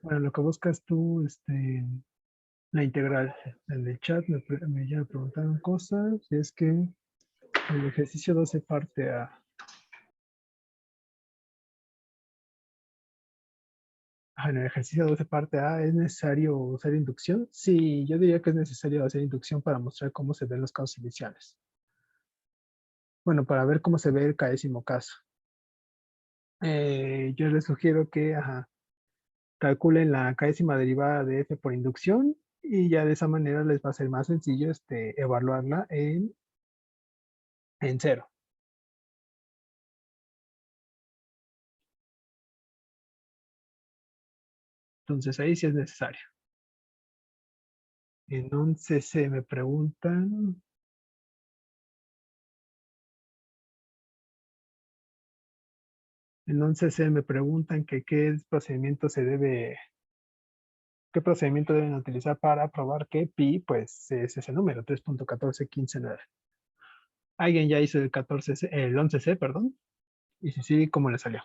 Bueno, lo que buscas tú, la integral. En el chat me ya preguntaron cosas, y es que el ejercicio 12 parte A. En el ejercicio 12 parte A, ¿es necesario usar inducción? Sí, yo diría que es necesario hacer inducción para mostrar cómo se ven los casos iniciales. Bueno, para ver cómo se ve el késimo caso. Yo les sugiero que calculen la késima derivada de f por inducción y ya de esa manera les va a ser más sencillo evaluarla en cero. Entonces ahí sí es necesario. En 11C me preguntan, en 11C me preguntan que qué procedimiento qué procedimiento deben utilizar para probar que pi, pues es ese número, 3.14159. Alguien ya hizo el 11C, perdón, y si sí, ¿cómo le salió?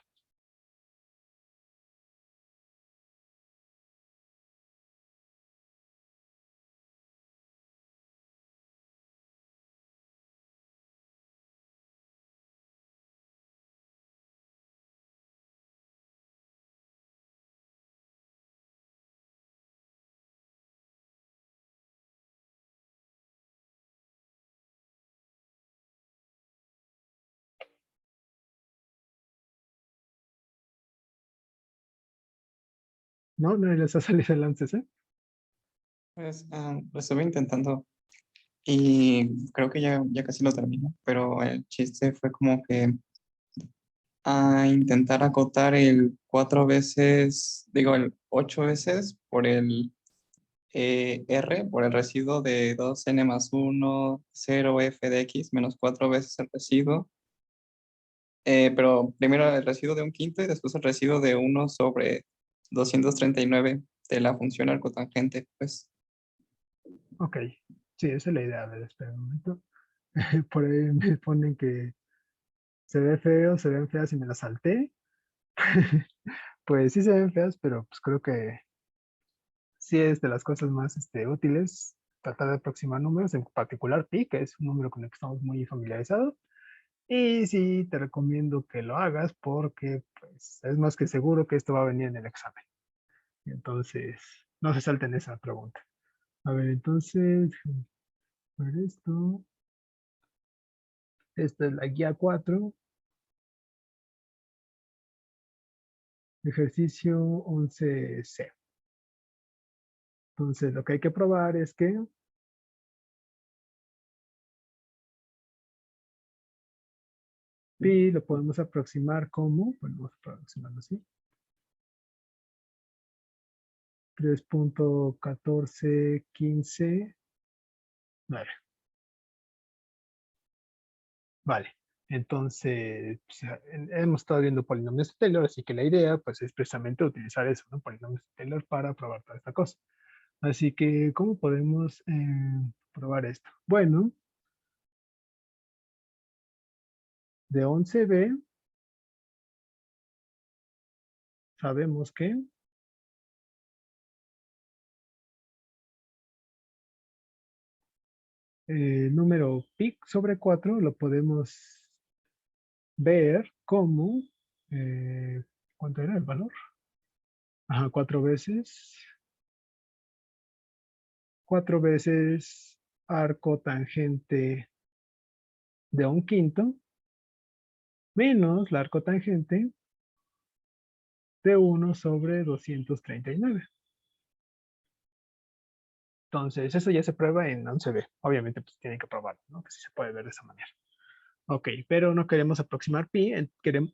¿No? ¿No les ha salido el 11C? Pues lo estuve intentando y creo que ya casi lo termino, pero el chiste fue como que a intentar acotar el 4 veces, digo, el 8 veces por el R, por el residuo de 2n más 1, 0 f de x menos 4 veces el residuo, pero primero el residuo de un quinto y después el residuo de 1/239 de la función arcotangente, pues. Ok, sí, esa es la idea. A ver, espera un momento. Por ahí me ponen que se ve feo, se ven feas y me las salté. Pues sí se ven feas, pero pues creo que sí es de las cosas más útiles tratar de aproximar números, en particular pi, que es un número con el que estamos muy familiarizados. Y sí, te recomiendo que lo hagas porque pues, es más que seguro que esto va a venir en el examen. Entonces, no se salten esa pregunta. A ver, entonces, ver esto. Esta es la guía 4, ejercicio 11C. Entonces, lo que hay que probar es que pi lo podemos aproximar como, bueno, vamos a aproximarlo así, 3.14159. Vale. Entonces, pues, hemos estado viendo polinomios de Taylor, así que la idea pues es precisamente utilizar eso, ¿no? Polinomios de Taylor para probar toda esta cosa. Así que, ¿cómo podemos probar esto? Bueno, de 11b sabemos que el número pi sobre 4 lo podemos ver como, ¿cuánto era el valor? Ajá, cuatro veces arco tangente de un quinto menos la arco tangente de 1/239. Entonces, eso ya se prueba en 11b. Obviamente, pues tienen que probarlo, ¿no? Que sí se puede ver de esa manera. Ok, pero no queremos aproximar pi,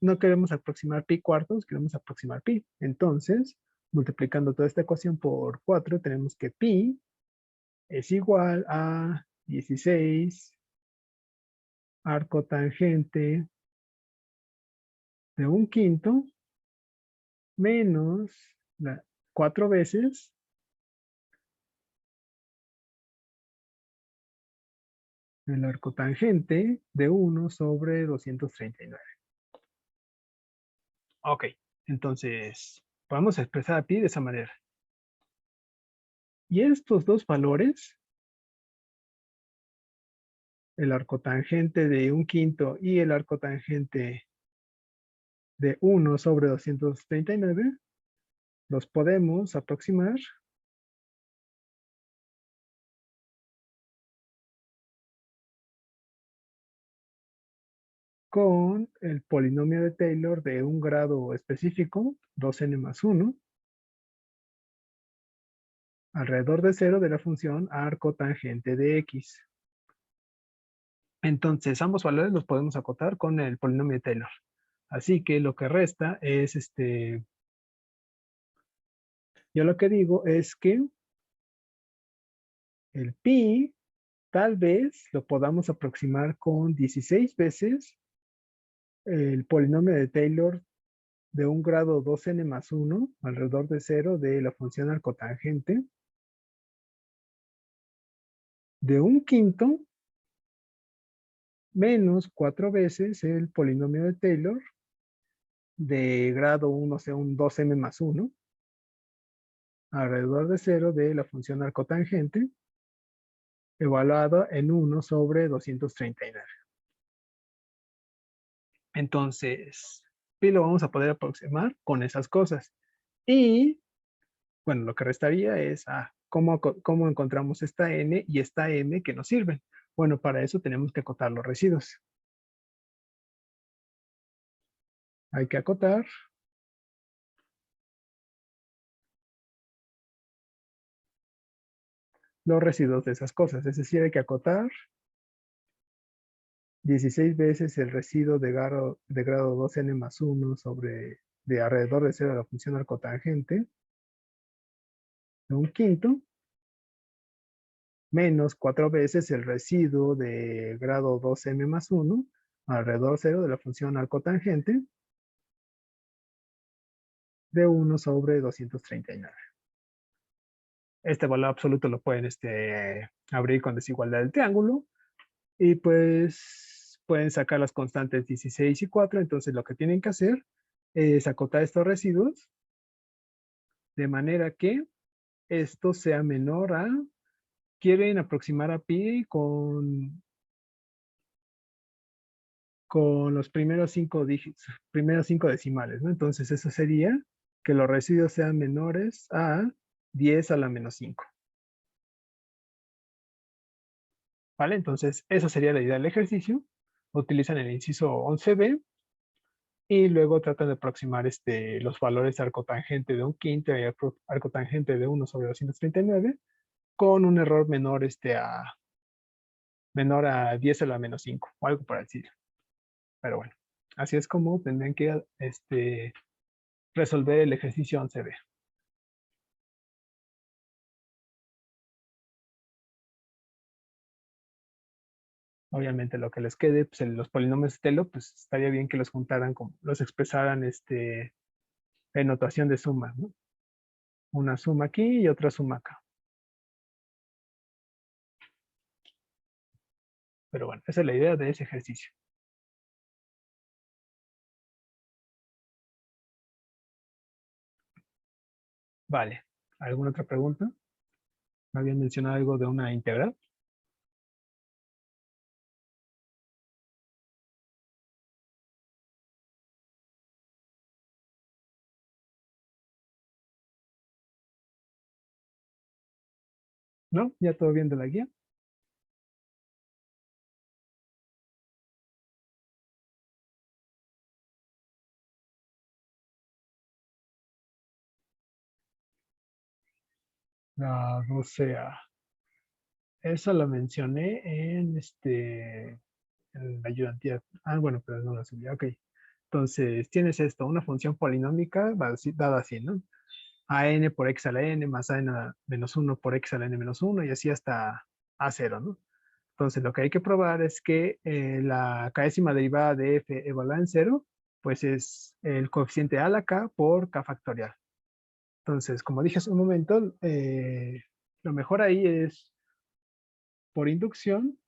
no queremos aproximar pi cuartos, queremos aproximar pi. Entonces, multiplicando toda esta ecuación por 4, tenemos que pi es igual a 16 arco tangente de un quinto menos 4 veces el arco tangente de 1/239. Ok, entonces Vamos a expresar a pi de esa manera. Y estos dos valores, el arcotangente de 1/5 y el arcotangente de 1/239, los podemos aproximar con el polinomio de Taylor de un grado específico, 2n+1, alrededor de 0 de la función arcotangente de x. Entonces, ambos valores los podemos acotar con el polinomio de Taylor. Así que lo que resta es, yo lo que digo es que el pi tal vez lo podamos aproximar con 16 veces el polinomio de Taylor de un grado 2n+1, alrededor de 0 de la función arcotangente, de 1/5 menos 4 veces el polinomio de Taylor de grado 1, o sea, un 2m+1, alrededor de 0 de la función arcotangente, evaluado en 1/239. Entonces, pi lo vamos a poder aproximar con esas cosas. Y, bueno, lo que restaría es, ¿cómo encontramos esta n y esta m que nos sirven? Bueno, para eso tenemos que acotar los residuos. Hay que acotar los residuos de esas cosas. Es decir, hay que acotar 16 veces el residuo de grado 2n+1 de alrededor de 0 de la función arcotangente, de 1/5, menos 4 veces el residuo de grado 2m+1 alrededor de 0 de la función arcotangente, de 1/239. Este valor absoluto lo pueden abrir con desigualdad del triángulo y pues pueden sacar las constantes 16 y 4. Entonces lo que tienen que hacer es acotar estos residuos de manera que esto sea menor a, quieren aproximar a pi con los primeros 5 dígitos, primeros 5 decimales, ¿no? Entonces eso sería que los residuos sean menores a 10⁻⁻5. ¿Vale? Entonces esa sería la idea del ejercicio. Utilizan el inciso 11b y luego tratan de aproximar los valores de arcotangente de 1/5 y arcotangente de 1/239 con un error menor a 10⁻⁻5 o algo por el estilo. Pero bueno, así es como tendrían que resolver el ejercicio 11b. Obviamente lo que les quede, pues los polinomios de Taylor, pues estaría bien que los juntaran, los expresaran en notación de suma, ¿no? Una suma aquí y otra suma acá. Pero bueno, esa es la idea de ese ejercicio. Vale. ¿Alguna otra pregunta? ¿Me habían mencionado algo de una integral? ¿No? ¿Ya todo bien de la guía? La 12A. Esa la mencioné en la ayudantía. Ah, bueno, pero no la subí. Ok. Entonces, tienes esto, una función polinómica dada así, ¿no? A n por x a la n más a n menos 1 por x a la n menos 1 y así hasta a 0, ¿no? Entonces, lo que hay que probar es que la késima derivada de f evaluada en 0, pues es el coeficiente a la k por k factorial. Entonces, como dije hace un momento, lo mejor ahí es por inducción.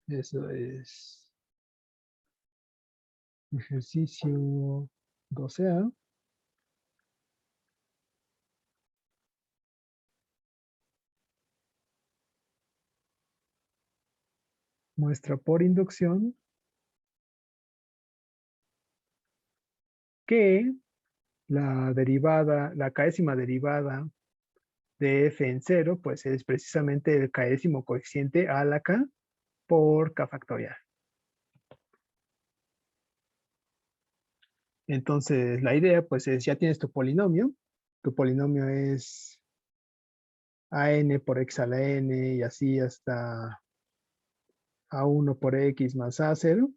Eso es Ejercicio 12A. Muestra por inducción que la késima derivada de f en cero, pues es precisamente el késimo coeficiente a la k por k factorial. Entonces, la idea, pues, es, ya tienes tu polinomio es an por x a la n y así hasta a1 por x más a0,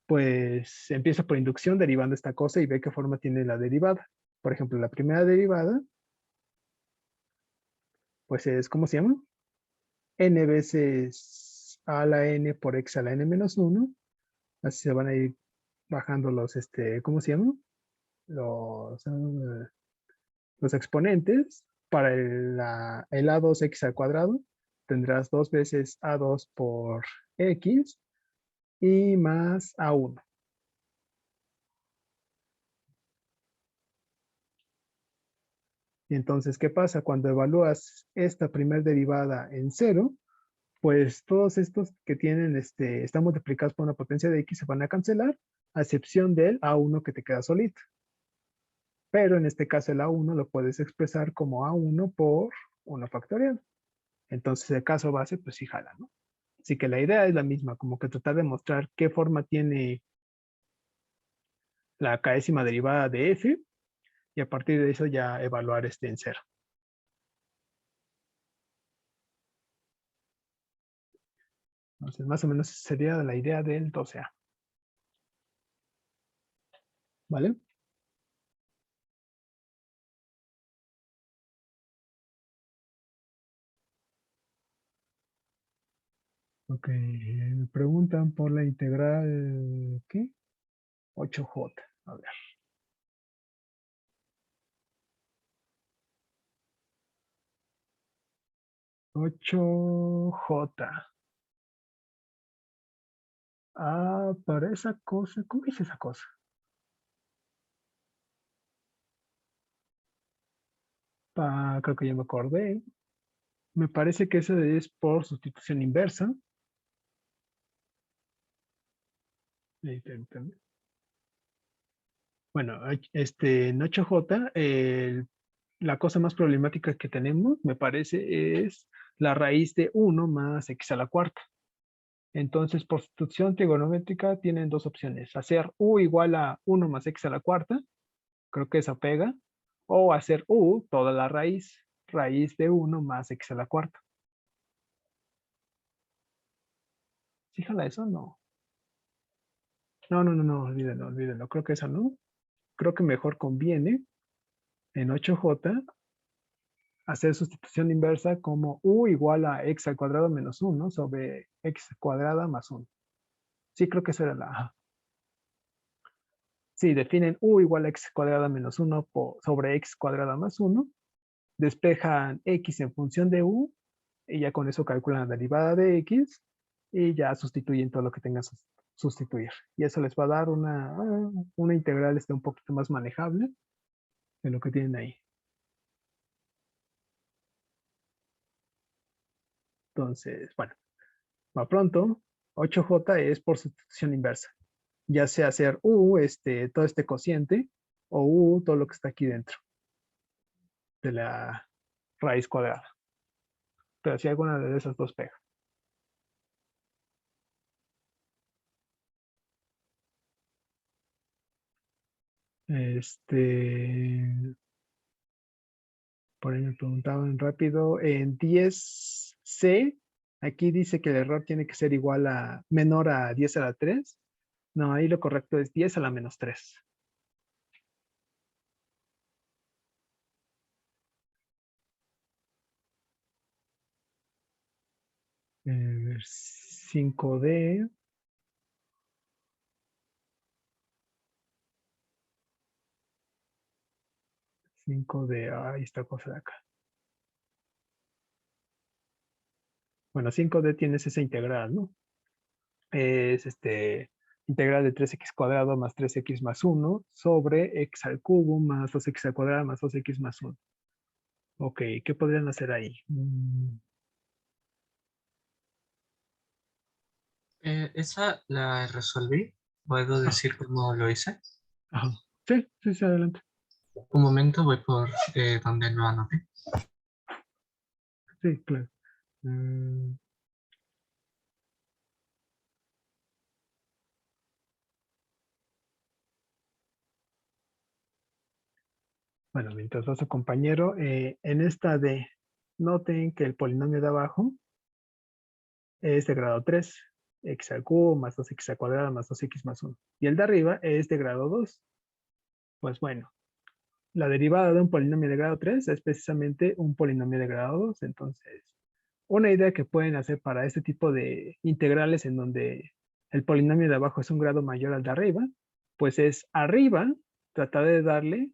pues empieza por inducción derivando esta cosa y ve qué forma tiene la derivada. Por ejemplo, la primera derivada, pues es, ¿cómo se llama? N veces a la n por x a la n menos 1. Así se van a ir bajando los, ¿cómo se llama? Los exponentes. Para el a2x al cuadrado, tendrás 2 veces a2 por x y más a1. Y entonces, ¿qué pasa? Cuando evalúas esta primera derivada en cero, pues todos estos que tienen, están multiplicados por una potencia de x se van a cancelar, a excepción del a1 que te queda solito. Pero en este caso el a1 lo puedes expresar como a1 por 1 factorial. Entonces el caso base, pues sí jala, ¿no? Así que la idea es la misma, como que tratar de mostrar qué forma tiene la késima derivada de f y a partir de eso ya evaluar este en cero. Entonces más o menos sería la idea del 12A. ¿Vale? Ok, me preguntan por la integral, ¿qué? 8J. A ver. 8J. Ah, para esa cosa, ¿cómo es esa cosa? Creo que ya me acordé. Me parece que eso es por sustitución inversa. Permítame. Bueno, en 8J, la cosa más problemática que tenemos, me parece, es la raíz de 1 más x a la cuarta. Entonces, por sustitución trigonométrica tienen dos opciones. Hacer u igual a 1 más x a la cuarta, creo que esa pega, o hacer u toda la raíz de 1 más x a la cuarta. Fíjala eso, no. No, olvídenlo. Creo que esa no. Creo que mejor conviene en 8J hacer sustitución inversa como u igual a x al cuadrado menos 1 sobre x cuadrada más 1. Sí, creo que esa era la... Sí, definen u igual a x cuadrada menos 1 sobre x cuadrada más 1. Despejan x en función de u y ya con eso calculan la derivada de x y ya sustituyen todo lo que tengan que sustituir. Y eso les va a dar una integral un poquito más manejable de lo que tienen ahí. Entonces, bueno, va pronto. 8J es por sustitución inversa. Ya sea hacer u, todo este cociente, o u, todo lo que está aquí dentro de la raíz cuadrada. Pero si alguna de esas dos pega. Por ahí me preguntaban rápido. En 10C, aquí dice que el error tiene que ser igual a menor a 10 a la 3. No, ahí lo correcto es 10 a la menos 3. 5D, 5D, ahí está cosa de acá. Bueno, 5D tienes esa integral, ¿no? Es integral de 3x cuadrado más 3x más 1 sobre x al cubo más 2x al cuadrado más 2x más 1. Ok, ¿qué podrían hacer ahí? Esa la resolví. ¿Puedo Ah, decir cómo lo hice? ajá. Sí, sí, sí, adelante. Un momento, voy por donde lo anoté. Sí, claro. Mm, bueno, mientras va su compañero, en esta de, noten que el polinomio de abajo es de grado 3, x al cubo más 2x al cuadrado más 2x más 1. Y el de arriba es de grado 2. Pues bueno, la derivada de un polinomio de grado 3 es precisamente un polinomio de grado 2. Entonces, una idea que pueden hacer para este tipo de integrales en donde el polinomio de abajo es un grado mayor al de arriba, pues es arriba tratar de darle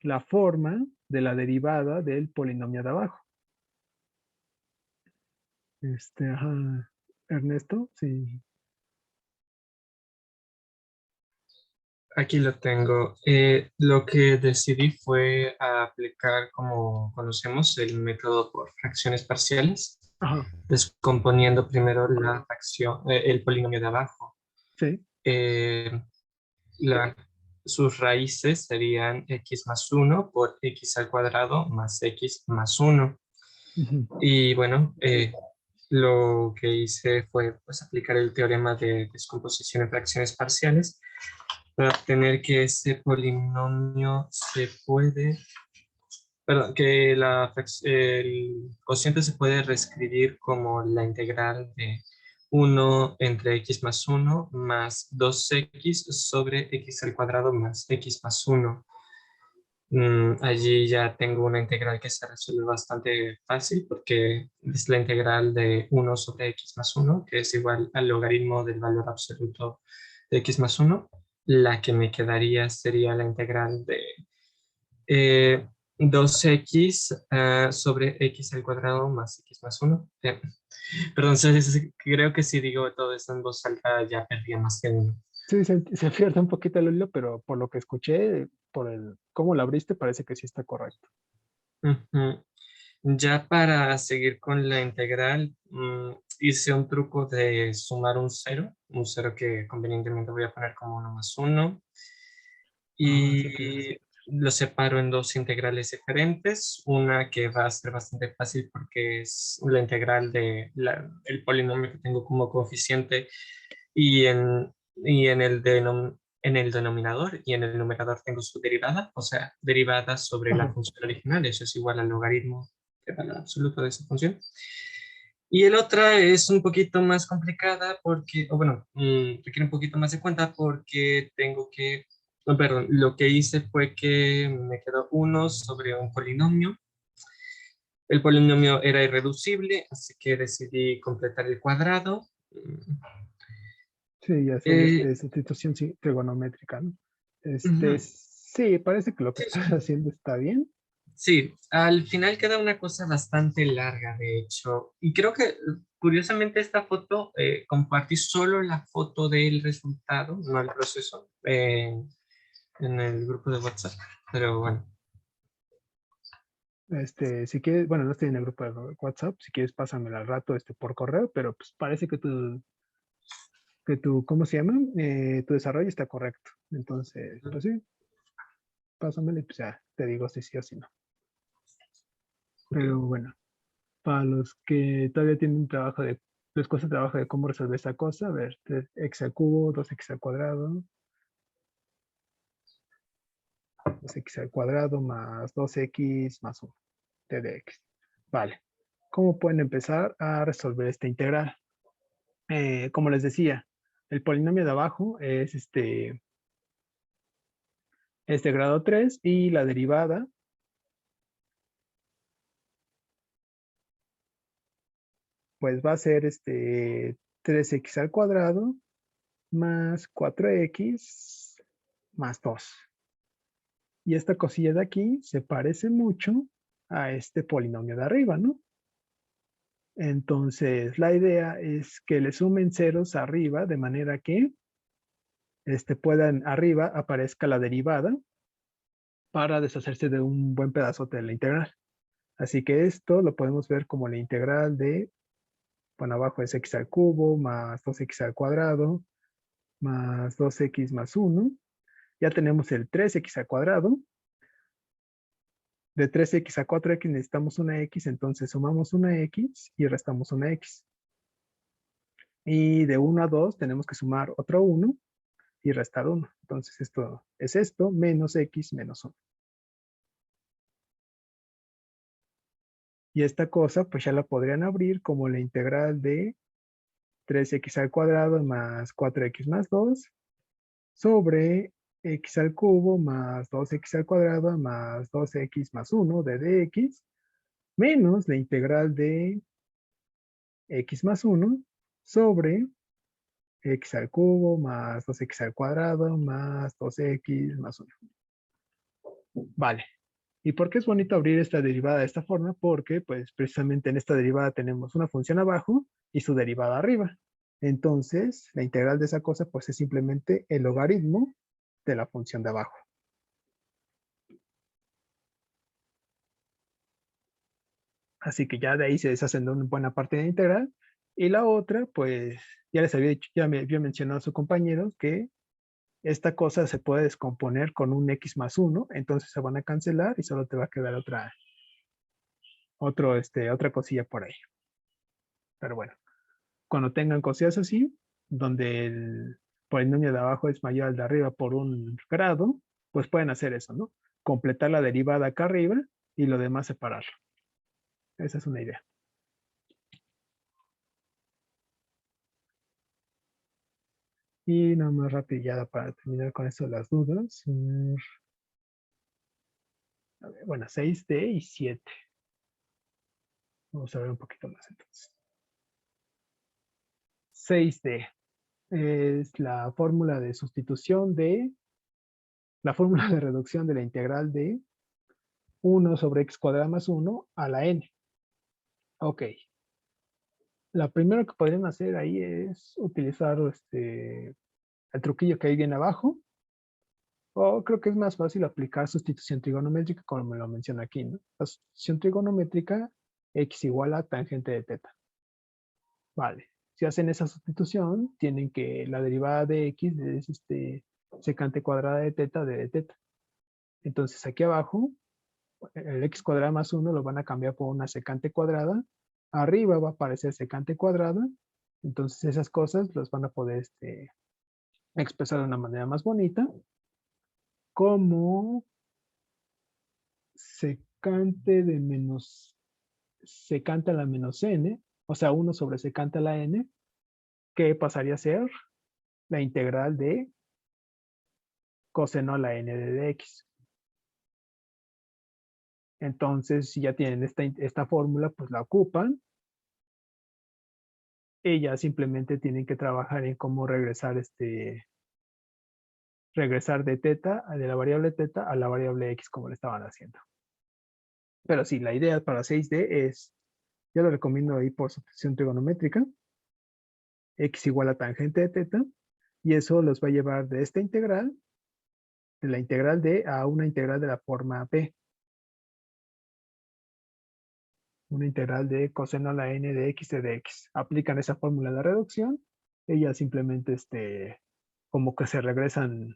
la forma de la derivada del polinomio de abajo. Ajá, Ernesto, sí. Aquí lo tengo. Lo que decidí fue aplicar, como conocemos, el método por fracciones parciales, Ajá, descomponiendo primero el polinomio de abajo. sí. Eh, la- Sus raíces serían x más 1 por x al cuadrado más x más 1. Ujú, Y bueno, lo que hice fue pues, aplicar el teorema de descomposición en fracciones parciales para obtener que ese polinomio se puede, perdón, que el cociente se puede reescribir como la integral de 1 entre x más 1 más 2x sobre x al cuadrado más x más 1. Allí ya tengo una integral que se resuelve bastante fácil porque es la integral de 1 sobre x más 1, que es igual al logaritmo del valor absoluto de x más 1. La que me quedaría sería la integral de 2x sobre x al cuadrado más x más 1. Perdón, creo que si digo todo esto en voz alta ya perdí más que uno. sí, se pierde un poquito el hilo, pero por lo que escuché, por el cómo la abriste, parece que sí está correcto. Ujú. Ya para seguir con la integral, hice un truco de sumar un cero que convenientemente voy a poner como 1 más 1, Ah, sí, claro. y lo separo en dos integrales diferentes, una que va a ser bastante fácil porque es la integral el polinomio que tengo como coeficiente y en el denominador y en el numerador tengo su derivada, o sea, derivada sobre la Ajá. función original, eso es igual al logaritmo del valor absoluto de esa función. Y el otra es un poquito más complicada porque, o bueno, requiere un poquito más de cuenta porque tengo que, no, perdón, lo que hice fue que me quedó uno sobre un polinomio. El polinomio era irreducible, así que decidí completar el cuadrado. Sí, y hacer Eh, sustitución sí, trigonométrica, ¿no? Ujú. Sí, parece que lo que Sí, estás haciendo está bien. sí, al final queda una cosa bastante larga, de hecho. Y creo que, curiosamente, esta foto, compartí solo la foto del resultado, no el proceso, en el grupo de WhatsApp. Pero bueno. Si quieres, bueno, no estoy en el grupo de WhatsApp, si quieres pásamela al rato, por correo, pero pues parece que tu, ¿cómo se llama? Tu desarrollo está correcto. Entonces, pues sí, pásamela y pues ya te digo si sí o si no. Ok. Pero bueno, para los que todavía tienen trabajo les cuesta trabajo de cómo resolver esta cosa, a ver, x al cubo, 2x al cuadrado, 2x al cuadrado más 2x más 1, t de x. Vale. ¿Cómo pueden empezar a resolver esta integral? Como les decía, el polinomio de abajo es de grado 3 y la derivada pues va a ser 3x al cuadrado más 4x más 2. Y esta cosilla de aquí se parece mucho a este polinomio de arriba, ¿no? Entonces, la idea es que le sumen ceros arriba de manera que puedan arriba aparezca la derivada para deshacerse de un buen pedazote de la integral. Así que esto lo podemos ver como la integral de, bueno, abajo es x al cubo más 2x al cuadrado más 2x más 1. Ya tenemos el 3x al cuadrado. De 3x a 4x necesitamos una x, entonces sumamos una x y restamos una x. Y de 1 a 2 tenemos que sumar otro 1 y restar 1. Entonces esto es esto menos x menos 1. Y esta cosa pues ya la podrían abrir como la integral de 3x al cuadrado más 4x más 2 sobre x al cubo más 2x al cuadrado más 2x más 1 de dx menos la integral de x más 1 sobre x al cubo más 2x al cuadrado más 2x más 1. Vale. ¿Y por qué es bonito abrir esta derivada de esta forma? Porque pues precisamente en esta derivada tenemos una función abajo y su derivada arriba. Entonces, la integral de esa cosa pues es simplemente el logaritmo de la función de abajo. Así que ya de ahí se deshacen de una buena parte de la integral. Y la otra, pues ya les había dicho, ya me había mencionado a su compañero que esta cosa se puede descomponer con un x más 1, entonces se van a cancelar y solo te va a quedar otra cosilla por ahí. Pero bueno, cuando tengan cosillas así, donde el polinomio de abajo es mayor al de arriba por un grado, pues pueden hacer eso, ¿no? Completar la derivada acá arriba y lo demás separarlo. Esa es una idea. Y nada más rapidilla para terminar con eso las dudas. A ver, bueno, 6D y 7. Vamos a ver un poquito más entonces. 6D es la fórmula de sustitución la fórmula de reducción de la integral de 1 sobre x cuadrado más 1 a la n. Ok. La primera que podrían hacer ahí es utilizar el truquillo que hay bien abajo. O creo que es más fácil aplicar sustitución trigonométrica como me lo menciona aquí, ¿no? La sustitución trigonométrica, x igual a tangente de teta. Vale. Si hacen esa sustitución, tienen que la derivada de x es secante cuadrada de teta de teta. Entonces aquí abajo, el x cuadrada más 1 lo van a cambiar por una secante cuadrada. Arriba va a aparecer secante cuadrada. Entonces esas cosas las van a poder expresar de una manera más bonita. Como secante de menos secante a la menos n, o sea, 1 sobre secante a la n, que pasaría a ser la integral de coseno a la n de dx. Entonces, si ya tienen esta fórmula, pues la ocupan. Y ya simplemente tienen que trabajar en cómo regresar regresar de teta, de la variable teta a la variable x como lo estaban haciendo. Pero sí, la idea para 6D es, yo lo recomiendo ahí por sustitución trigonométrica, x igual a tangente de teta, y eso los va a llevar de esta integral, de la integral d a una integral de la forma p. Una integral de coseno a la n de x de dx. Aplican esa fórmula de reducción, ellas simplemente como que se regresan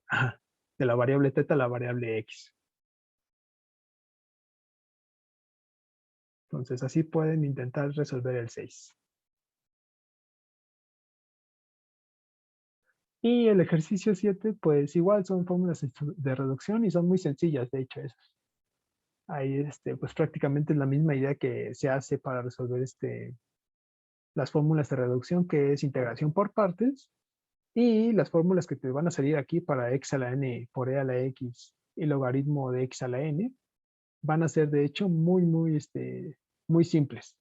ajá, de la variable teta a la variable x. Entonces así pueden intentar resolver el 6. Y el ejercicio 7, pues igual son fórmulas de reducción y son muy sencillas, de hecho, esas. Ahí, pues prácticamente es la misma idea que se hace para resolver las fórmulas de reducción, que es integración por partes, y las fórmulas que te van a salir aquí para x a la n por e a la x y logaritmo de x a la n, van a ser de hecho muy simples.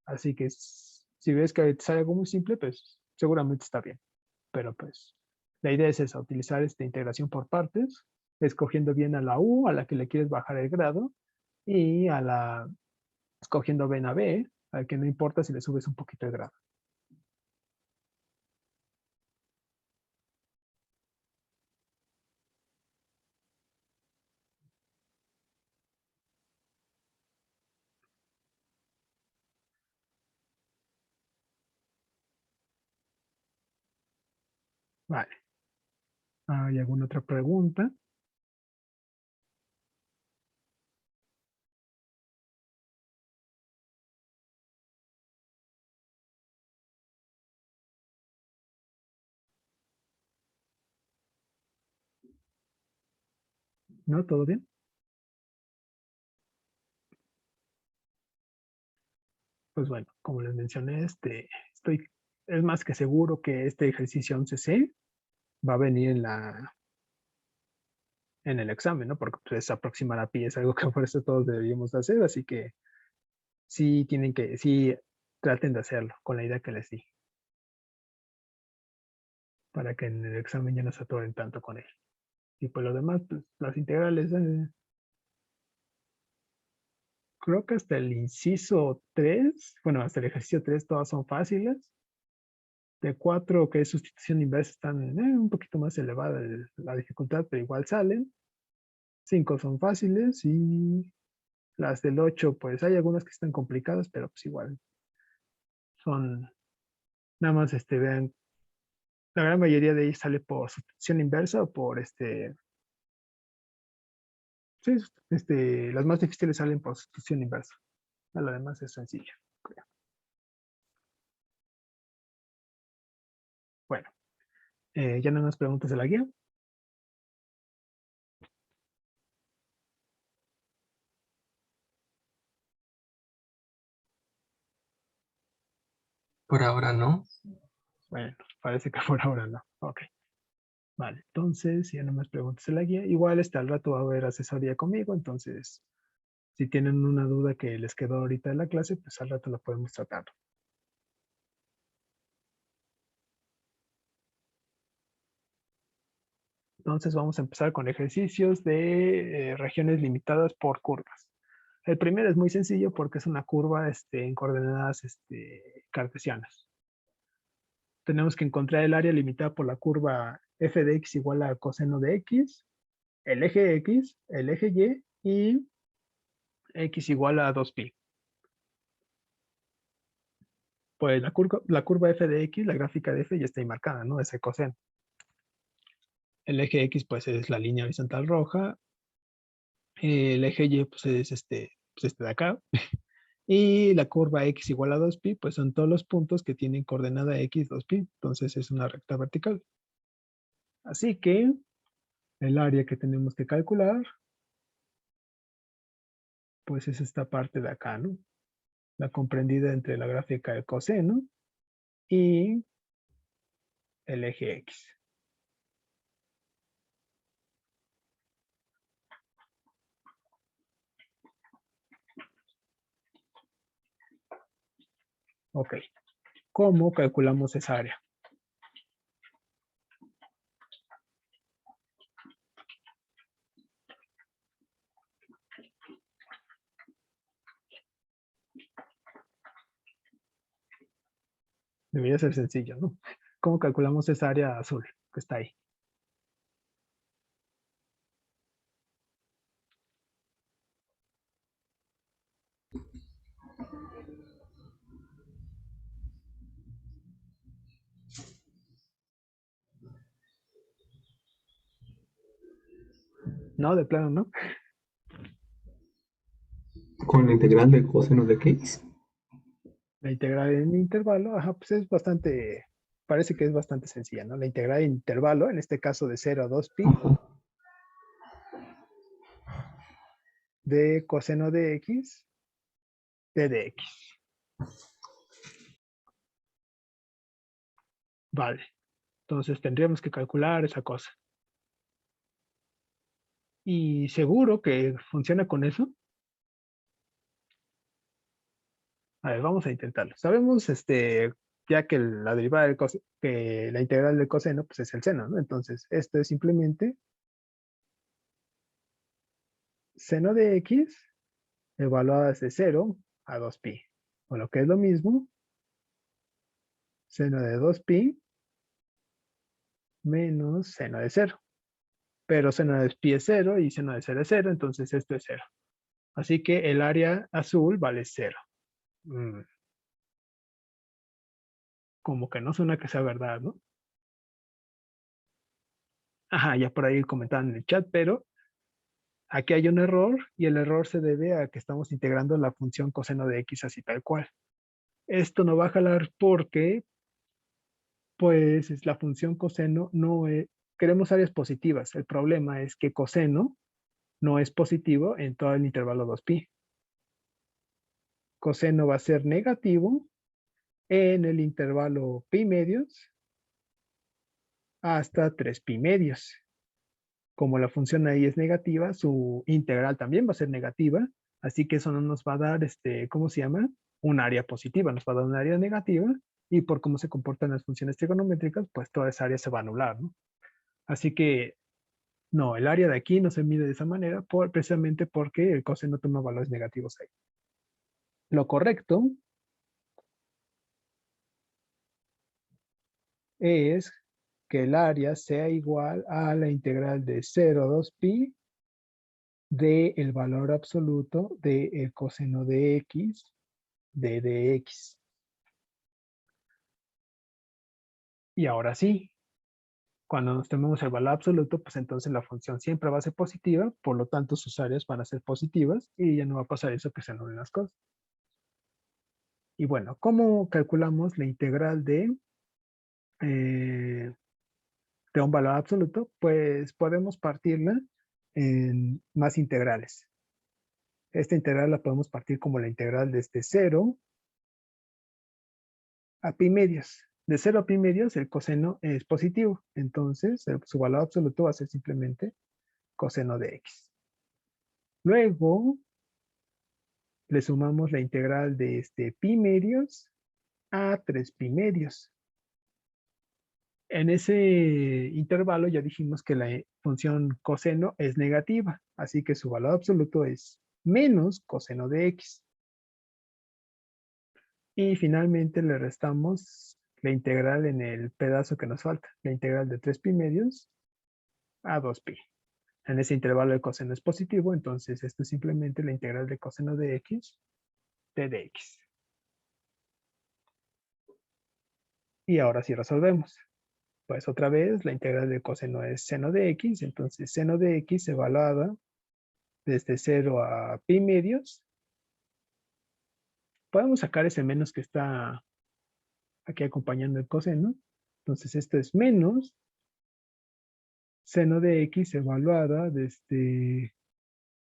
Así que si ves que te sale algo muy simple, pues seguramente está bien. Pero pues la idea es esa, utilizar esta integración por partes, escogiendo bien a la u, a la que le quieres bajar el grado, y escogiendo b a b, al que no importa si le subes un poquito el grado. Vale. ¿Hay alguna otra pregunta? ¿No? ¿Todo bien? Pues bueno, como les mencioné, es más que seguro que este ejercicio 11C va a venir en el examen, ¿no? Porque pues, aproximar a pi es algo que por eso todos deberíamos de hacer, así que sí traten de hacerlo con la idea que les di, para que en el examen ya no se atoren tanto con él. Y pues lo demás, pues las integrales, creo que hasta el inciso 3, bueno, hasta el ejercicio 3 todas son fáciles. De 4 que es sustitución inversa, están un poquito más elevada la dificultad, pero igual salen. 5 son fáciles y las del 8, pues hay algunas que están complicadas, pero pues igual son, nada más vean, la gran mayoría de ellas sale por sustitución inversa o por sí, las más difíciles salen por sustitución inversa. Lo demás es sencillo, creo. Bueno, ya no más preguntas de la guía. Por ahora no. Bueno, parece que por ahora no. Ok. Vale, entonces, ya no más preguntas de la guía. Igual al rato va a haber asesoría conmigo, entonces, si tienen una duda que les quedó ahorita en la clase, pues al rato la podemos tratar. Entonces vamos a empezar con ejercicios de regiones limitadas por curvas. El primero es muy sencillo porque es una curva en coordenadas cartesianas. Tenemos que encontrar el área limitada por la curva f de x igual a coseno de x, el eje x, el eje y x igual a 2pi. Pues la curva f de x, la gráfica de f ya está ahí marcada, ¿no? Ese coseno. El eje x pues es la línea horizontal roja, el eje y pues es pues de acá, y la curva x igual a 2pi pues son todos los puntos que tienen coordenada x 2pi, entonces es una recta vertical. Así que el área que tenemos que calcular pues es esta parte de acá, ¿no? La comprendida entre la gráfica del coseno y el eje x. Ok, ¿cómo calculamos esa área? Debería ser sencillo, ¿no? ¿Cómo calculamos esa área azul que está ahí? No, de plano, ¿no? Con la integral del coseno de x. La integral en intervalo, ajá, pues es bastante, parece que es bastante sencilla, ¿no? La integral en intervalo, en este caso de 0 a 2pi, Ajá. de coseno de x, d de x. Vale, entonces tendríamos que calcular esa cosa. Y seguro que funciona con eso. A ver, vamos a intentarlo. Sabemos, ya que la derivada del que la integral del coseno, pues es el seno, ¿no? Entonces, esto es simplemente seno de x evaluadas de 0 a 2pi. O lo que es lo mismo, seno de 2pi menos seno de 0. Pero seno de pi es 0 y seno de 0 es 0, entonces esto es 0. Así que el área azul vale 0. Como que no suena que sea verdad, ¿no? Ajá, ya por ahí comentaban en el chat, pero aquí hay un error y el error se debe a que estamos integrando la función coseno de x así tal cual. Esto no va a jalar porque, pues, la función coseno no es, queremos áreas positivas. El problema es que coseno no es positivo en todo el intervalo 2pi. Coseno va a ser negativo en el intervalo pi medios hasta 3pi medios. Como la función ahí es negativa, su integral también va a ser negativa, así que eso no nos va a dar, ¿cómo se llama? Un área positiva, nos va a dar un área negativa, y por cómo se comportan las funciones trigonométricas, pues toda esa área se va a anular, ¿no? Así que, no, el área de aquí no se mide de esa manera, precisamente porque el coseno toma valores negativos ahí. Lo correcto es que el área sea igual a la integral de 0 a 2pi del valor absoluto del coseno de x de dx. Y ahora sí, cuando nos tomemos el valor absoluto, pues entonces la función siempre va a ser positiva, por lo tanto sus áreas van a ser positivas y ya no va a pasar eso que se anulen las cosas. Y bueno, ¿cómo calculamos la integral de un valor absoluto? Pues podemos partirla en más integrales. Esta integral la podemos partir como la integral desde 0 a pi medios. De 0 a pi medios el coseno es positivo, entonces su valor absoluto va a ser simplemente coseno de x. Luego le sumamos la integral de pi medios a 3 pi medios. En ese intervalo ya dijimos que la función coseno es negativa, así que su valor absoluto es menos coseno de x. Y finalmente le restamos la integral en el pedazo que nos falta, la integral de 3 pi medios a 2pi. En ese intervalo el coseno es positivo, entonces esto es simplemente la integral de coseno de x de dx. Y ahora sí resolvemos. Pues otra vez la integral de coseno es seno de x, entonces seno de x evaluada desde 0 a pi medios. Podemos sacar ese menos que está aquí acompañando el coseno. Entonces esto es menos seno de x evaluada desde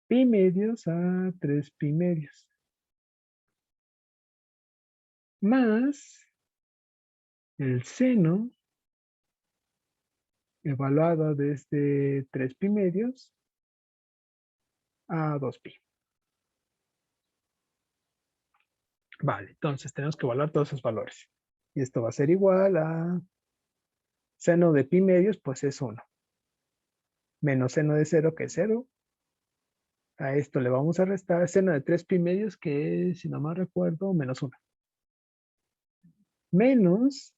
pi medios a 3 pi medios. Más el seno evaluado desde 3 pi medios a 2pi. Vale, entonces tenemos que evaluar todos esos valores. Y esto va a ser igual a seno de pi medios, pues es 1. Menos seno de 0, que es 0. A esto le vamos a restar seno de 3 pi medios, que es, si no mal recuerdo, menos 1. Menos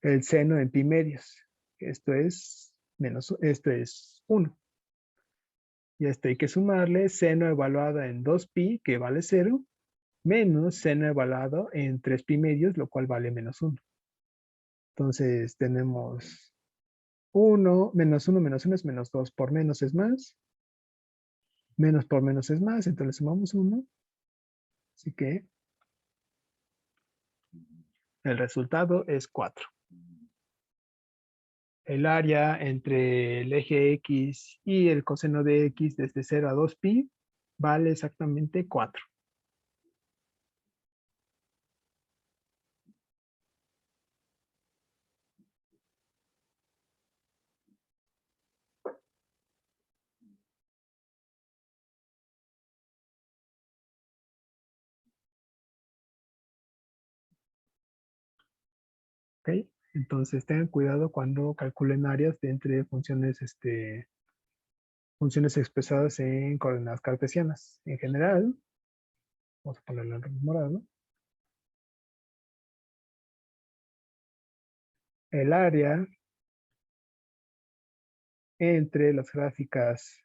el seno en pi medios. Esto es 1. Y a esto hay que sumarle seno evaluada en 2pi, que vale 0, menos seno evaluado en 3 pi medios, lo cual vale menos 1. Entonces tenemos 1, menos 1 es menos 2, por menos es más, menos por menos es más, entonces sumamos 1. Así que el resultado es 4. El área entre el eje X y el coseno de X desde 0 a 2pi vale exactamente 4. ¿Ok? Entonces tengan cuidado cuando calculen áreas de entre funciones, funciones expresadas en coordenadas cartesianas. En general, vamos a ponerlo en rojo morado, el área entre las gráficas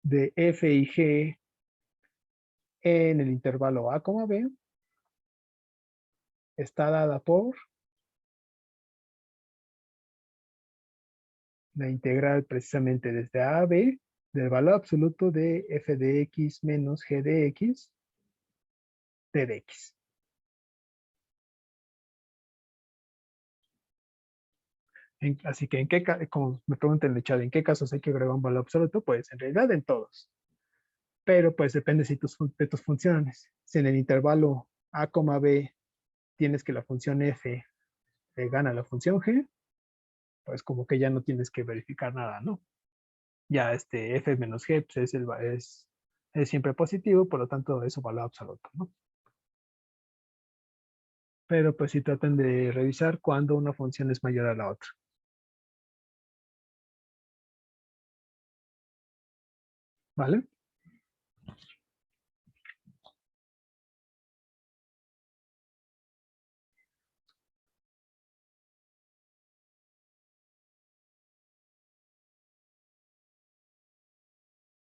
de f y g en el intervalo a, b está dada por la integral precisamente desde A a B del valor absoluto de f de x menos g de x t de x. Así que, como me preguntan en el chat, ¿en qué casos hay que agregar un valor absoluto? Pues en realidad en todos. Pero pues depende de tus funciones. Si en el intervalo a, b tienes que la función f le gana a la función g, pues como que ya no tienes que verificar nada, ¿no? Ya f menos g pues, es siempre positivo, por lo tanto es un valor absoluto, ¿no? Pero pues sí traten de revisar cuando una función es mayor a la otra. ¿Vale?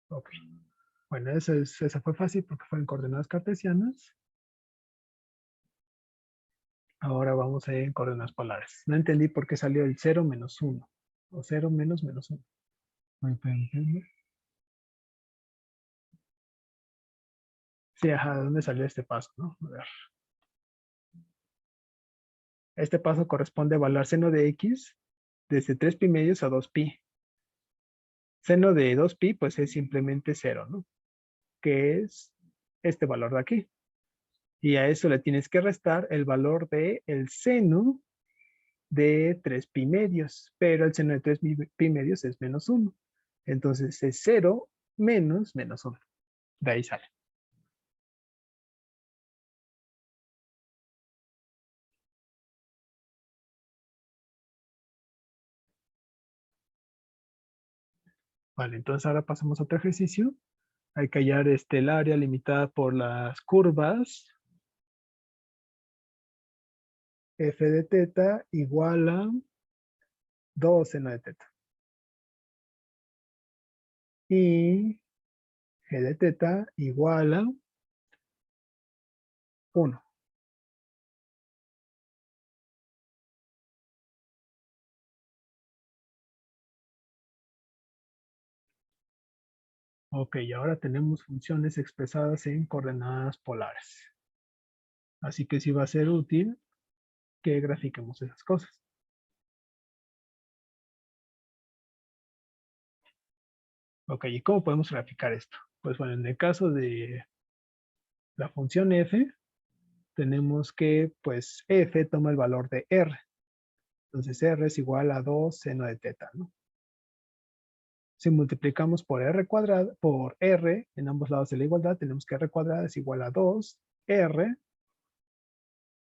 Ok. Bueno, esa fue fácil porque fue en coordenadas cartesianas. Ahora vamos a ir en coordenadas polares. No entendí por qué salió el 0 menos 1. O 0 menos menos 1. Sí, ajá, ¿de dónde salió este paso, no? A ver. Este paso corresponde a evaluar seno de x desde 3 pi medios a 2 pi. Seno de 2 pi, pues es simplemente 0, ¿no? Que es este valor de aquí. Y a eso le tienes que restar el valor de el seno de 3 pi medios. Pero el seno de 3 pi medios es menos 1. Entonces es 0 menos menos 1. De ahí sale. Vale, entonces ahora pasamos a otro ejercicio. Hay que hallar el área limitada por las curvas f de teta igual a 2 seno de teta. Y g de teta igual a 1. Ok, ahora tenemos funciones expresadas en coordenadas polares. Así que sí va a ser útil que grafiquemos esas cosas. Ok, ¿y cómo podemos graficar esto? Pues bueno, en el caso de la función f, tenemos que, pues, f toma el valor de r. Entonces r es igual a 2 seno de teta, ¿no? Si multiplicamos por r cuadrado, por r en ambos lados de la igualdad, tenemos que r cuadrada es igual a 2 r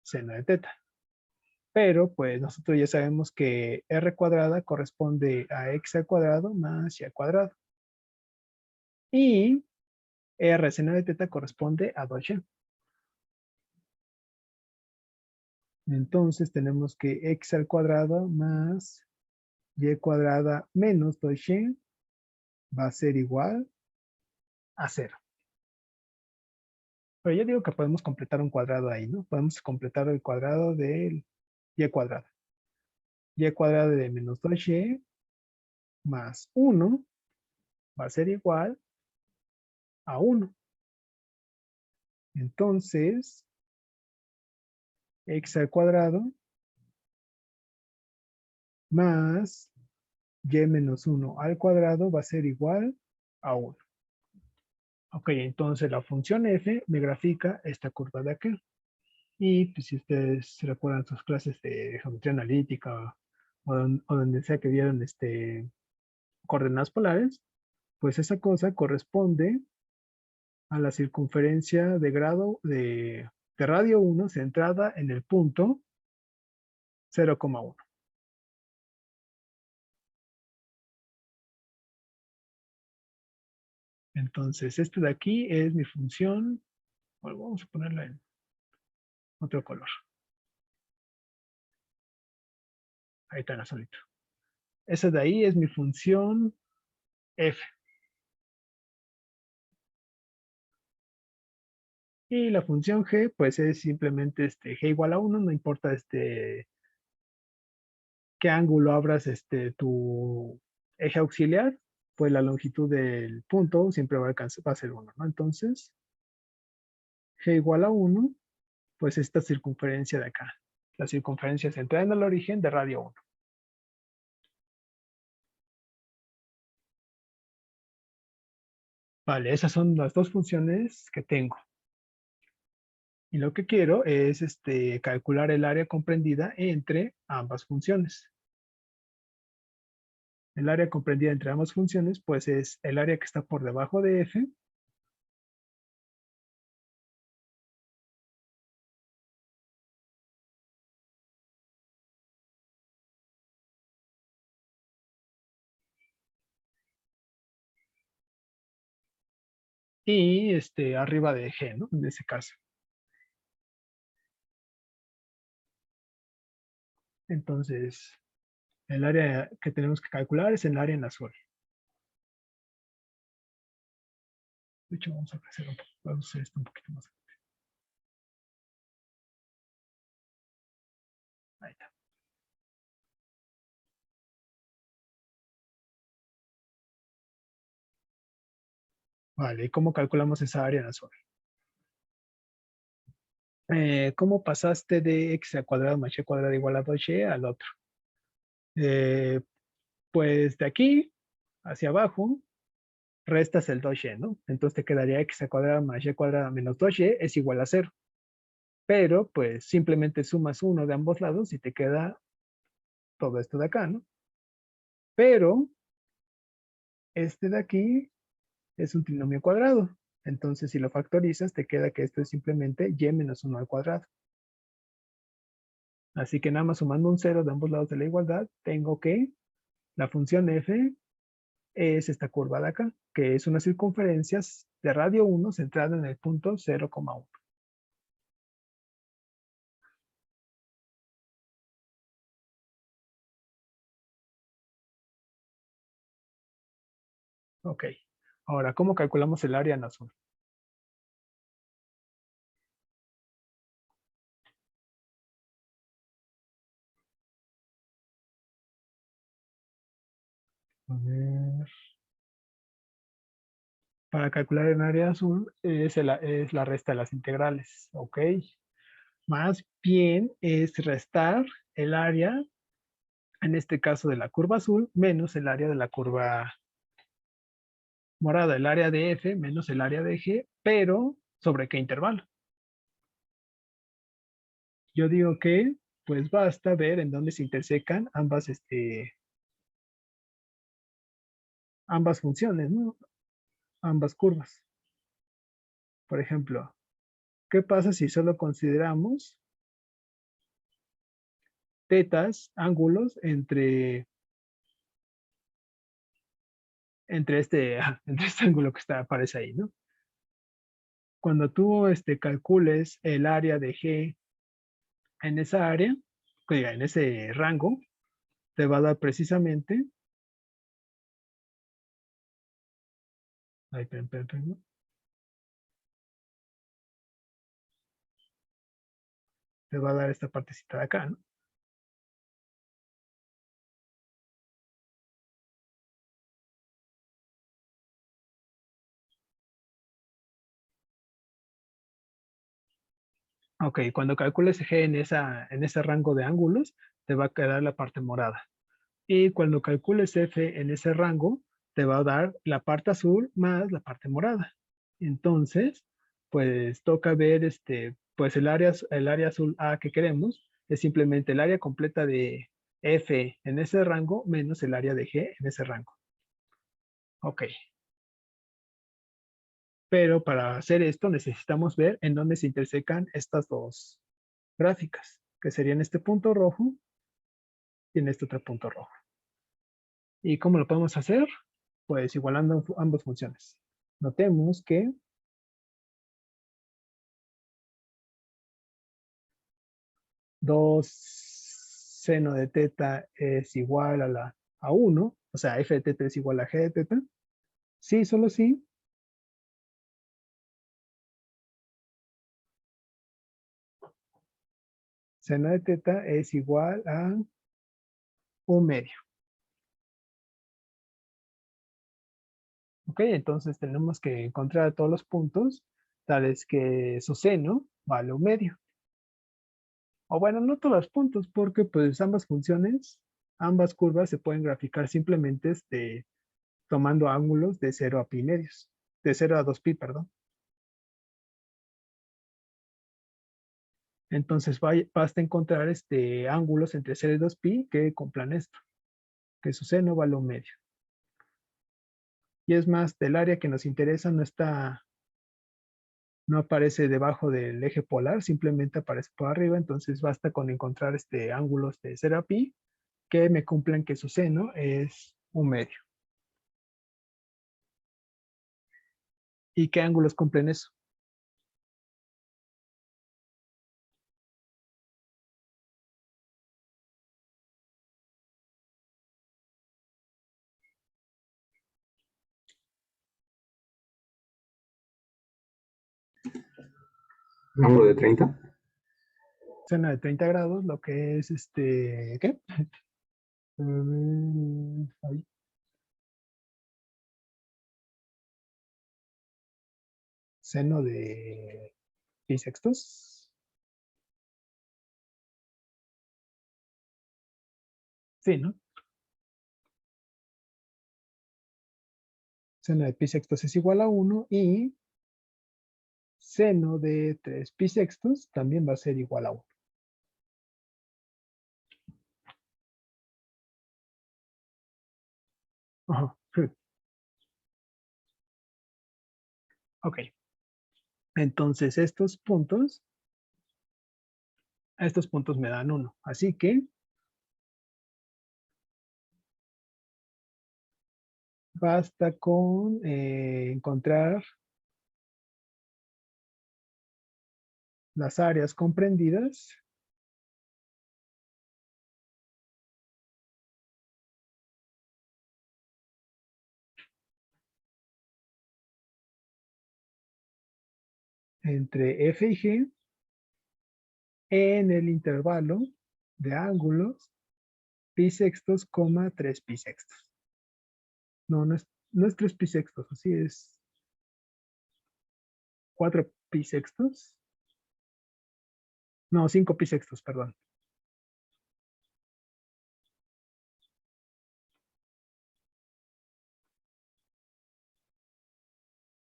seno de teta. Pero pues nosotros ya sabemos que r cuadrada corresponde a x al cuadrado más y al cuadrado. Y r seno de teta corresponde a 2y. Entonces tenemos que x al cuadrado más y cuadrada menos 2y va a ser igual a 0. Pero yo digo que podemos completar un cuadrado ahí, ¿no? Podemos completar el cuadrado del y cuadrado. Y cuadrado de menos 2y más 1 va a ser igual a 1. Entonces, x al cuadrado más y menos 1 al cuadrado va a ser igual a 1. Ok, entonces la función f me grafica esta curva de aquí. Y pues, si ustedes se recuerdan sus clases de geometría analítica o donde sea que vieron coordenadas polares, pues esa cosa corresponde a la circunferencia de grado de radio 1 centrada en el punto 0,1. Entonces, este de aquí es mi función. Bueno, vamos a ponerla en otro color. Ahí está en azulito. Esa de ahí es mi función f. Y la función g, pues es simplemente g igual a 1, no importa qué ángulo abras tu eje auxiliar, pues la longitud del punto siempre va a ser 1, ¿no? Entonces, g igual a 1, pues esta circunferencia de acá. La circunferencia central en el origen de radio 1. Vale, esas son las dos funciones que tengo. Y lo que quiero es calcular el área comprendida entre ambas funciones. El área comprendida entre ambas funciones, pues es el área que está por debajo de f y arriba de g, ¿no? En ese caso. Entonces, el área que tenemos que calcular es el área en azul. De hecho, vamos a hacer esto un poquito más. Ahí está. Vale, ¿y cómo calculamos esa área en azul? ¿Cómo pasaste de x al cuadrado más y cuadrado igual a 2y al otro? Eh, pues de aquí hacia abajo restas el 2y, ¿no? Entonces te quedaría x al cuadrado más y cuadrado menos 2y es igual a 0. Pero pues simplemente sumas 1 de ambos lados y te queda todo esto de acá, ¿no? Pero este de aquí es un trinomio cuadrado. Entonces si lo factorizas te queda que esto es simplemente y menos 1 al cuadrado. Así que nada más sumando un 0 de ambos lados de la igualdad, tengo que la función f es esta curva de acá, que es una circunferencia de radio 1 centrada en el punto 0,1. Ok. Ahora, ¿cómo calculamos el área en azul? A ver. Para calcular el área azul es la resta de las integrales. Ok. Más bien es restar el área, en este caso de la curva azul, menos el área de la curva morada, el área de f menos el área de g, pero ¿sobre qué intervalo? Yo digo que pues basta ver en dónde se intersecan ambas funciones, ¿no? Ambas curvas. Por ejemplo, ¿qué pasa si solo consideramos tetas, ángulos entre este ángulo que aparece ahí, ¿no? Cuando tú calcules el área de G en esa área, que diga, en ese rango, te va a dar precisamente, ay, ¿no? Te va a dar esta partecita de acá, ¿no? Ok, cuando calcules G en ese rango de ángulos, te va a quedar la parte morada. Y cuando calcules F en ese rango, te va a dar la parte azul más la parte morada. Entonces, pues toca ver pues el área azul A que queremos es simplemente el área completa de F en ese rango menos el área de G en ese rango. Ok. Pero para hacer esto necesitamos ver en dónde se intersecan estas dos gráficas, que serían este punto rojo y en este otro punto rojo. ¿Y cómo lo podemos hacer? Pues igualando ambas funciones. Notemos que 2 seno de teta es igual a 1, o sea, f de teta es igual a g de teta. Sí, solo sí. Seno de teta es igual a 1/2. Ok, entonces tenemos que encontrar todos los puntos tales que su seno vale 1/2. O bueno, no todos los puntos, porque pues ambas funciones, ambas curvas se pueden graficar simplemente tomando ángulos de 0 a pi medios, de 0 a 2pi, perdón. Entonces basta encontrar ángulos entre 0 y 2pi que cumplan esto, que su seno vale 1/2. Y es más, del área que nos interesa no aparece debajo del eje polar, simplemente aparece por arriba, entonces basta con encontrar ángulos de 0 a pi que me cumplan que su seno es 1/2. ¿Y qué ángulos cumplen eso? Un ángulo de 30. Seno de 30 grados, lo que es ¿qué? Ay, seno de pi sextos. Sí, ¿no? Seno de pi sextos es igual a 1 y seno de 3 pi sextos también va a ser igual a 1. Ajá, sí. Ok. Entonces estos puntos me dan 1. Así que basta con encontrar las áreas comprendidas entre f y g en el intervalo de ángulos pi sextos, 3 pi sextos. No es 3 pi sextos, así es 4 pi sextos. No, 5 pi sextos, perdón.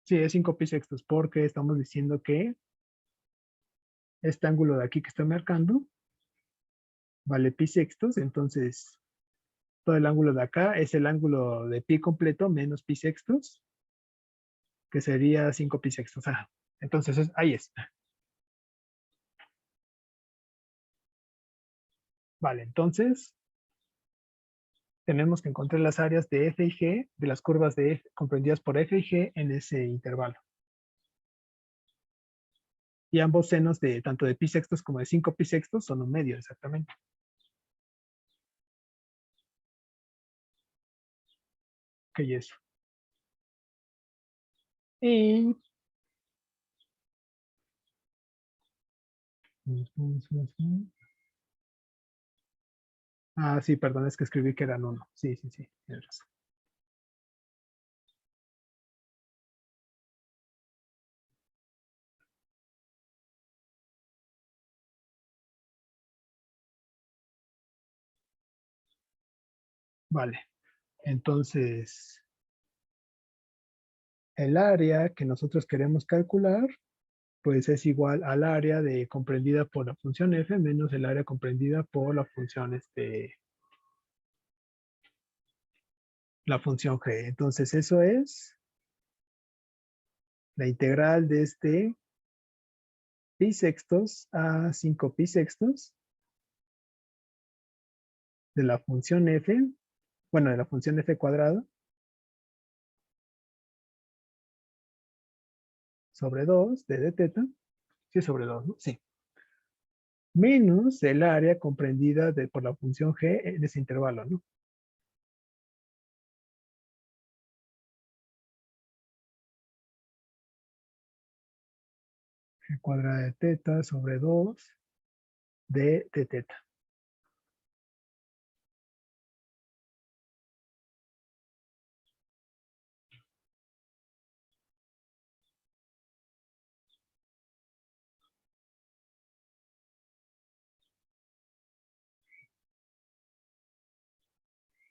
Sí, es 5 pi sextos porque estamos diciendo que este ángulo de aquí que estoy marcando vale pi sextos, entonces todo el ángulo de acá es el ángulo de pi completo menos pi sextos, que sería 5 pi sextos. Ah, entonces ahí es. Vale, entonces tenemos que encontrar las áreas de f y g de las curvas de f comprendidas por f y g en ese intervalo. Y ambos senos de tanto de pi sextos como de 5 pi sextos son 1/2 exactamente. Ok, eso. Y sí, perdón, es que escribí que eran 1. Sí, sí, sí, tienes razón. Vale, entonces el área que nosotros queremos calcular pues es igual al área comprendida por la función f menos el área comprendida por la función g. Entonces eso es la integral de pi sextos a 5 pi sextos de la función f, bueno, de la función f cuadrado sobre 2 de teta, sí sobre 2, ¿no? Sí. Menos el área comprendida por la función g en ese intervalo, ¿no? G cuadrada de teta sobre 2 de teta.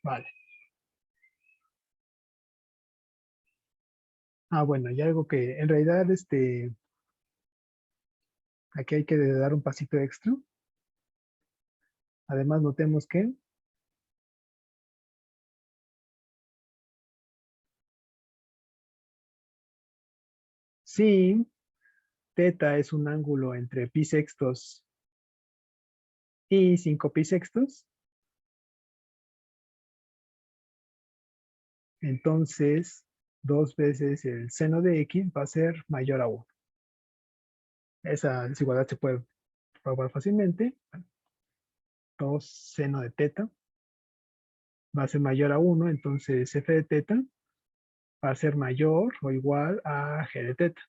Vale. Bueno, y algo que en realidad aquí hay que dar un pasito extra. Además, notemos que si teta es un ángulo entre pi sextos y 5 pi sextos, entonces 2 veces el seno de x va a ser mayor a 1. Esa desigualdad se puede probar fácilmente. 2 seno de teta va a ser mayor a 1, entonces f de teta va a ser mayor o igual a g de teta.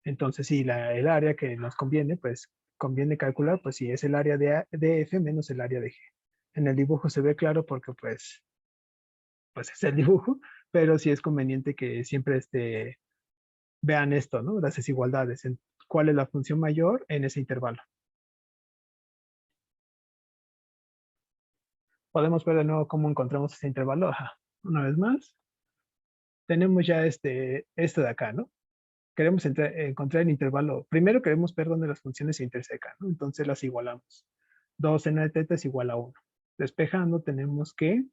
Entonces, si el área que nos conviene, pues conviene calcular, pues si es el área de f menos el área de g. En el dibujo se ve claro porque pues es el dibujo, pero sí es conveniente que siempre vean esto, ¿no? Las desigualdades, cuál es la función mayor en ese intervalo. Podemos ver de nuevo cómo encontramos ese intervalo. Una vez más, tenemos ya esto de acá, ¿no? Queremos encontrar el intervalo. Primero queremos ver dónde las funciones se intersecan, ¿no? Entonces las igualamos. 2 seno de teta es igual a 1. Despejando tenemos que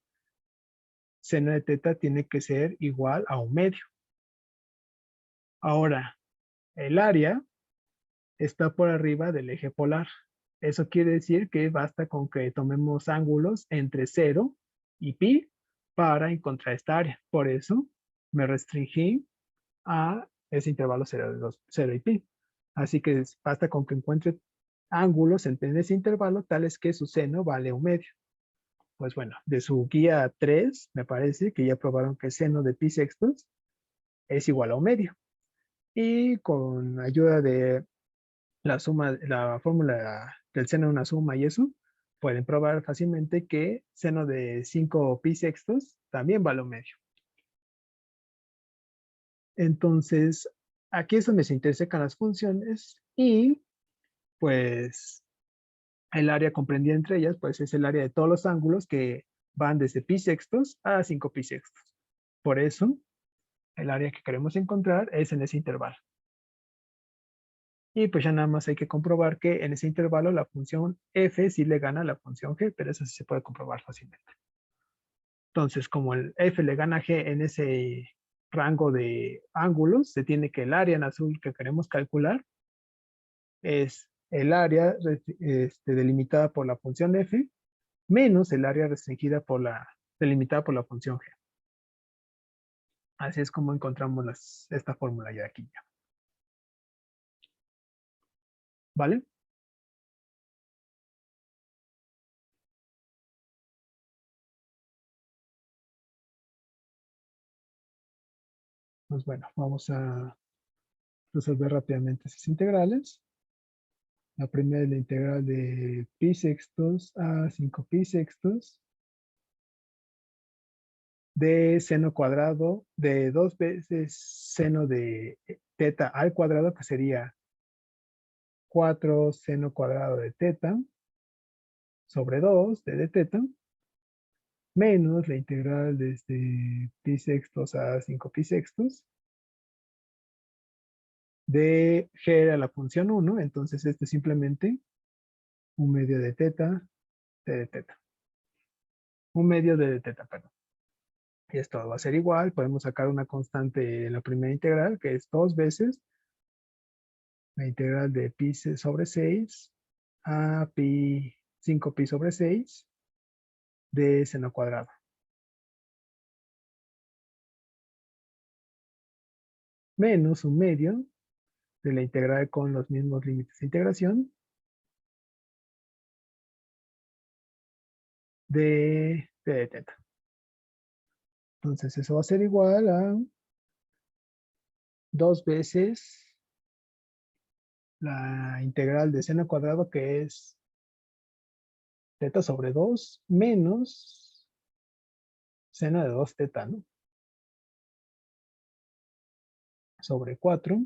seno de teta tiene que ser igual a 1/2. Ahora, el área está por arriba del eje polar. Eso quiere decir que basta con que tomemos ángulos entre 0 y pi para encontrar esta área. Por eso me restringí a ese intervalo 0 y pi. Así que basta con que encuentre ángulos en ese intervalo tales que su seno vale 1/2. Pues bueno, de su guía 3 me parece que ya probaron que el seno de pi sextos es igual a 1/2. Y con ayuda de la suma, la fórmula del seno de una suma y eso, pueden probar fácilmente que seno de 5 pi sextos también vale 1/2. Entonces, aquí es donde se intersecan las funciones y pues el área comprendida entre ellas pues es el área de todos los ángulos que van desde pi sextos a 5 pi sextos. Por eso, el área que queremos encontrar es en ese intervalo. Y pues ya nada más hay que comprobar que en ese intervalo la función f sí le gana a la función g, pero eso sí se puede comprobar fácilmente. Entonces, como el f le gana a g en ese rango de ángulos, se tiene que el área en azul que queremos calcular es el área delimitada por la función f menos el área restringida delimitada por la función g. Así es como encontramos esta fórmula ya aquí. ¿Vale? Pues bueno, vamos a resolver rápidamente esas integrales. La primera es la integral de pi sextos a 5 pi sextos de seno cuadrado de 2 veces seno de teta al cuadrado, que sería 4 seno cuadrado de teta sobre 2 de teta, menos la integral desde pi sextos a 5 pi sextos de g a la función 1. Entonces esto es simplemente 1/2 de teta de teta. 1/2 de teta, perdón. Y esto va a ser igual. Podemos sacar una constante en la primera integral, que es 2 veces la integral de pi sobre 6 a pi 5 pi sobre 6 de seno cuadrado. Menos 1/2 de la integral con los mismos límites de integración de teta. Entonces eso va a ser igual a 2 veces la integral de seno cuadrado, que es teta sobre 2 menos seno de 2 teta, ¿no? Sobre 4,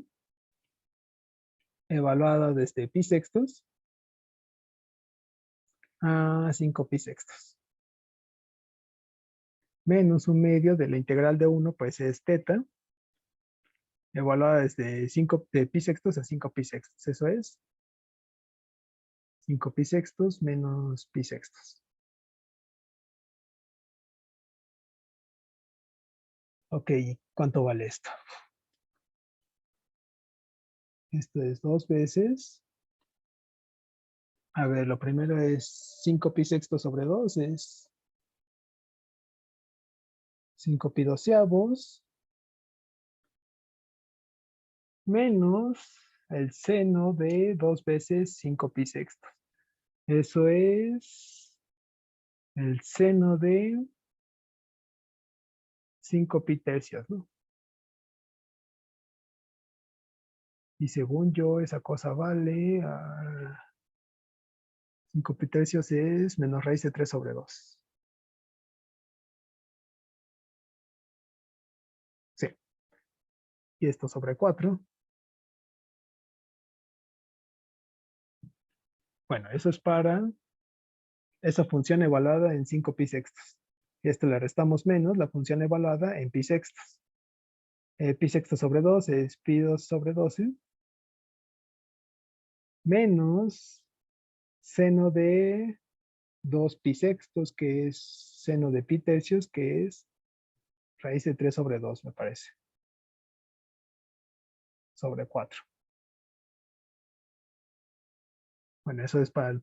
evaluada desde pi sextos a 5 pi sextos. Menos un medio de la integral de 1, pues es teta, evaluada desde 5 de pi sextos a 5 pi sextos. Eso es 5 pi sextos menos pi sextos. Ok, ¿cuánto vale esto? Esto es 2 veces. A ver, lo primero es 5 pi sextos sobre 2, es 5 pi doceavos, menos el seno de 2 veces 5 pi sextos. Eso es el seno de 5 pi tercios, ¿no? Y según yo, esa cosa vale 5 pi tercios es menos raíz de 3 sobre 2. Sí. Y esto sobre 4. Bueno, eso es para esa función evaluada en 5 pi sextos. Y esto le restamos menos la función evaluada en pi sextos. Pi sextos sobre 2 es pi 2 sobre 12. Menos seno de 2 pi sextos, que es seno de pi tercios, que es raíz de 3 sobre 2, me parece. Sobre 4. Bueno, eso es para la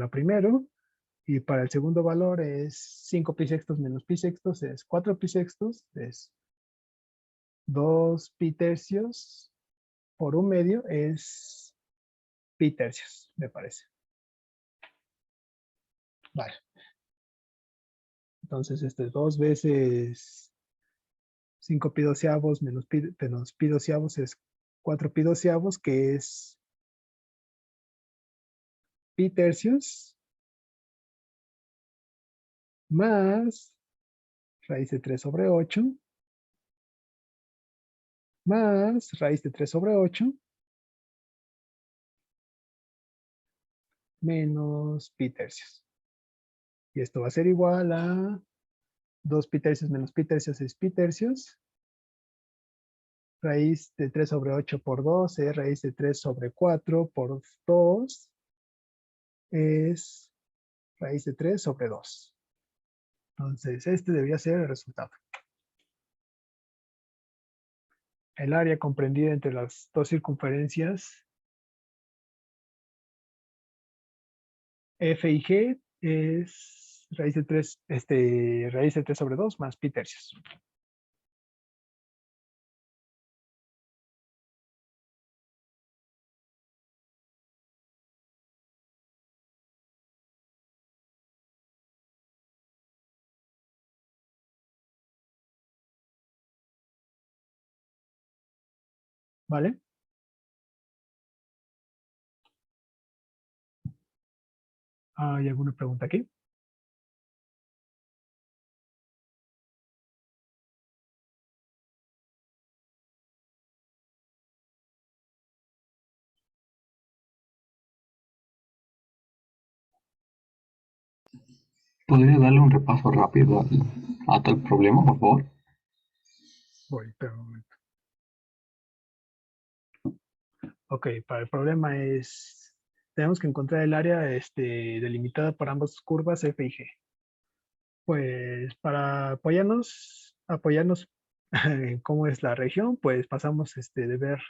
primero. Y para el segundo valor es 5 pi sextos menos pi sextos, es 4 pi sextos, es 2 pi tercios por un medio, es pi tercios, me parece. Vale. Entonces, 2 veces 5 pi doceavos menos pi doceavos es 4 pi doceavos, que es pi tercios, más raíz de 3 sobre 8, más raíz de 3 sobre 8, menos pi tercios. Y esto va a ser igual a 2 pi tercios menos pi tercios es pi tercios. Raíz de 3 sobre 8 por 12, raíz de 3 sobre 4 por 2 es raíz de 3 sobre 2. Entonces, este debería ser el resultado. El área comprendida entre las dos circunferencias F y G es raíz de 3 sobre 2 más pi tercios. ¿Vale? ¿Hay alguna pregunta aquí? ¿Podría darle un repaso rápido a tal problema, por favor? Voy, pero un momento. Ok, para el problema tenemos que encontrar el área delimitada por ambas curvas F y G. Pues para apoyarnos en cómo es la región, pues pasamos de ver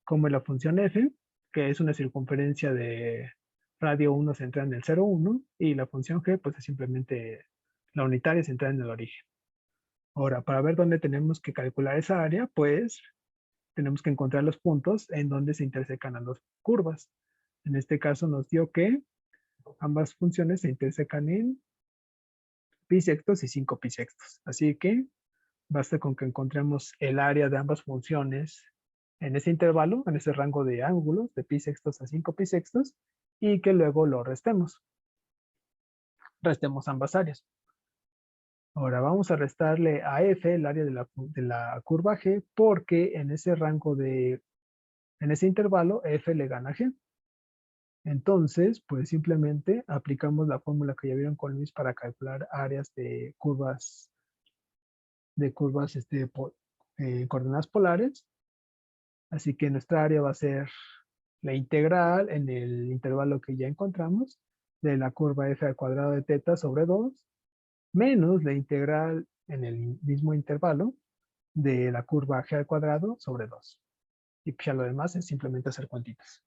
cómo es la función F, que es una circunferencia de radio 1 centrada en el 0,1, y la función G, pues es simplemente la unitaria centrada en el origen. Ahora, para ver dónde tenemos que calcular esa área, pues tenemos que encontrar los puntos en donde se intersecan las dos curvas. En este caso nos dio que ambas funciones se intersecan en pi sextos y 5 pi sextos. Así que basta con que encontremos el área de ambas funciones en ese intervalo, en ese rango de ángulos, de pi sextos a 5 pi sextos, y que luego lo restemos. Restemos ambas áreas. Ahora vamos a restarle a f el área de la curva g, porque en ese rango en ese intervalo, f le gana a g. Entonces, pues simplemente aplicamos la fórmula que ya vieron con Luis para calcular áreas de curvas coordenadas polares. Así que nuestra área va a ser la integral en el intervalo que ya encontramos de la curva f al cuadrado de teta sobre 2 menos la integral en el mismo intervalo de la curva g al cuadrado sobre 2. Y pues ya lo demás es simplemente hacer cuentitas.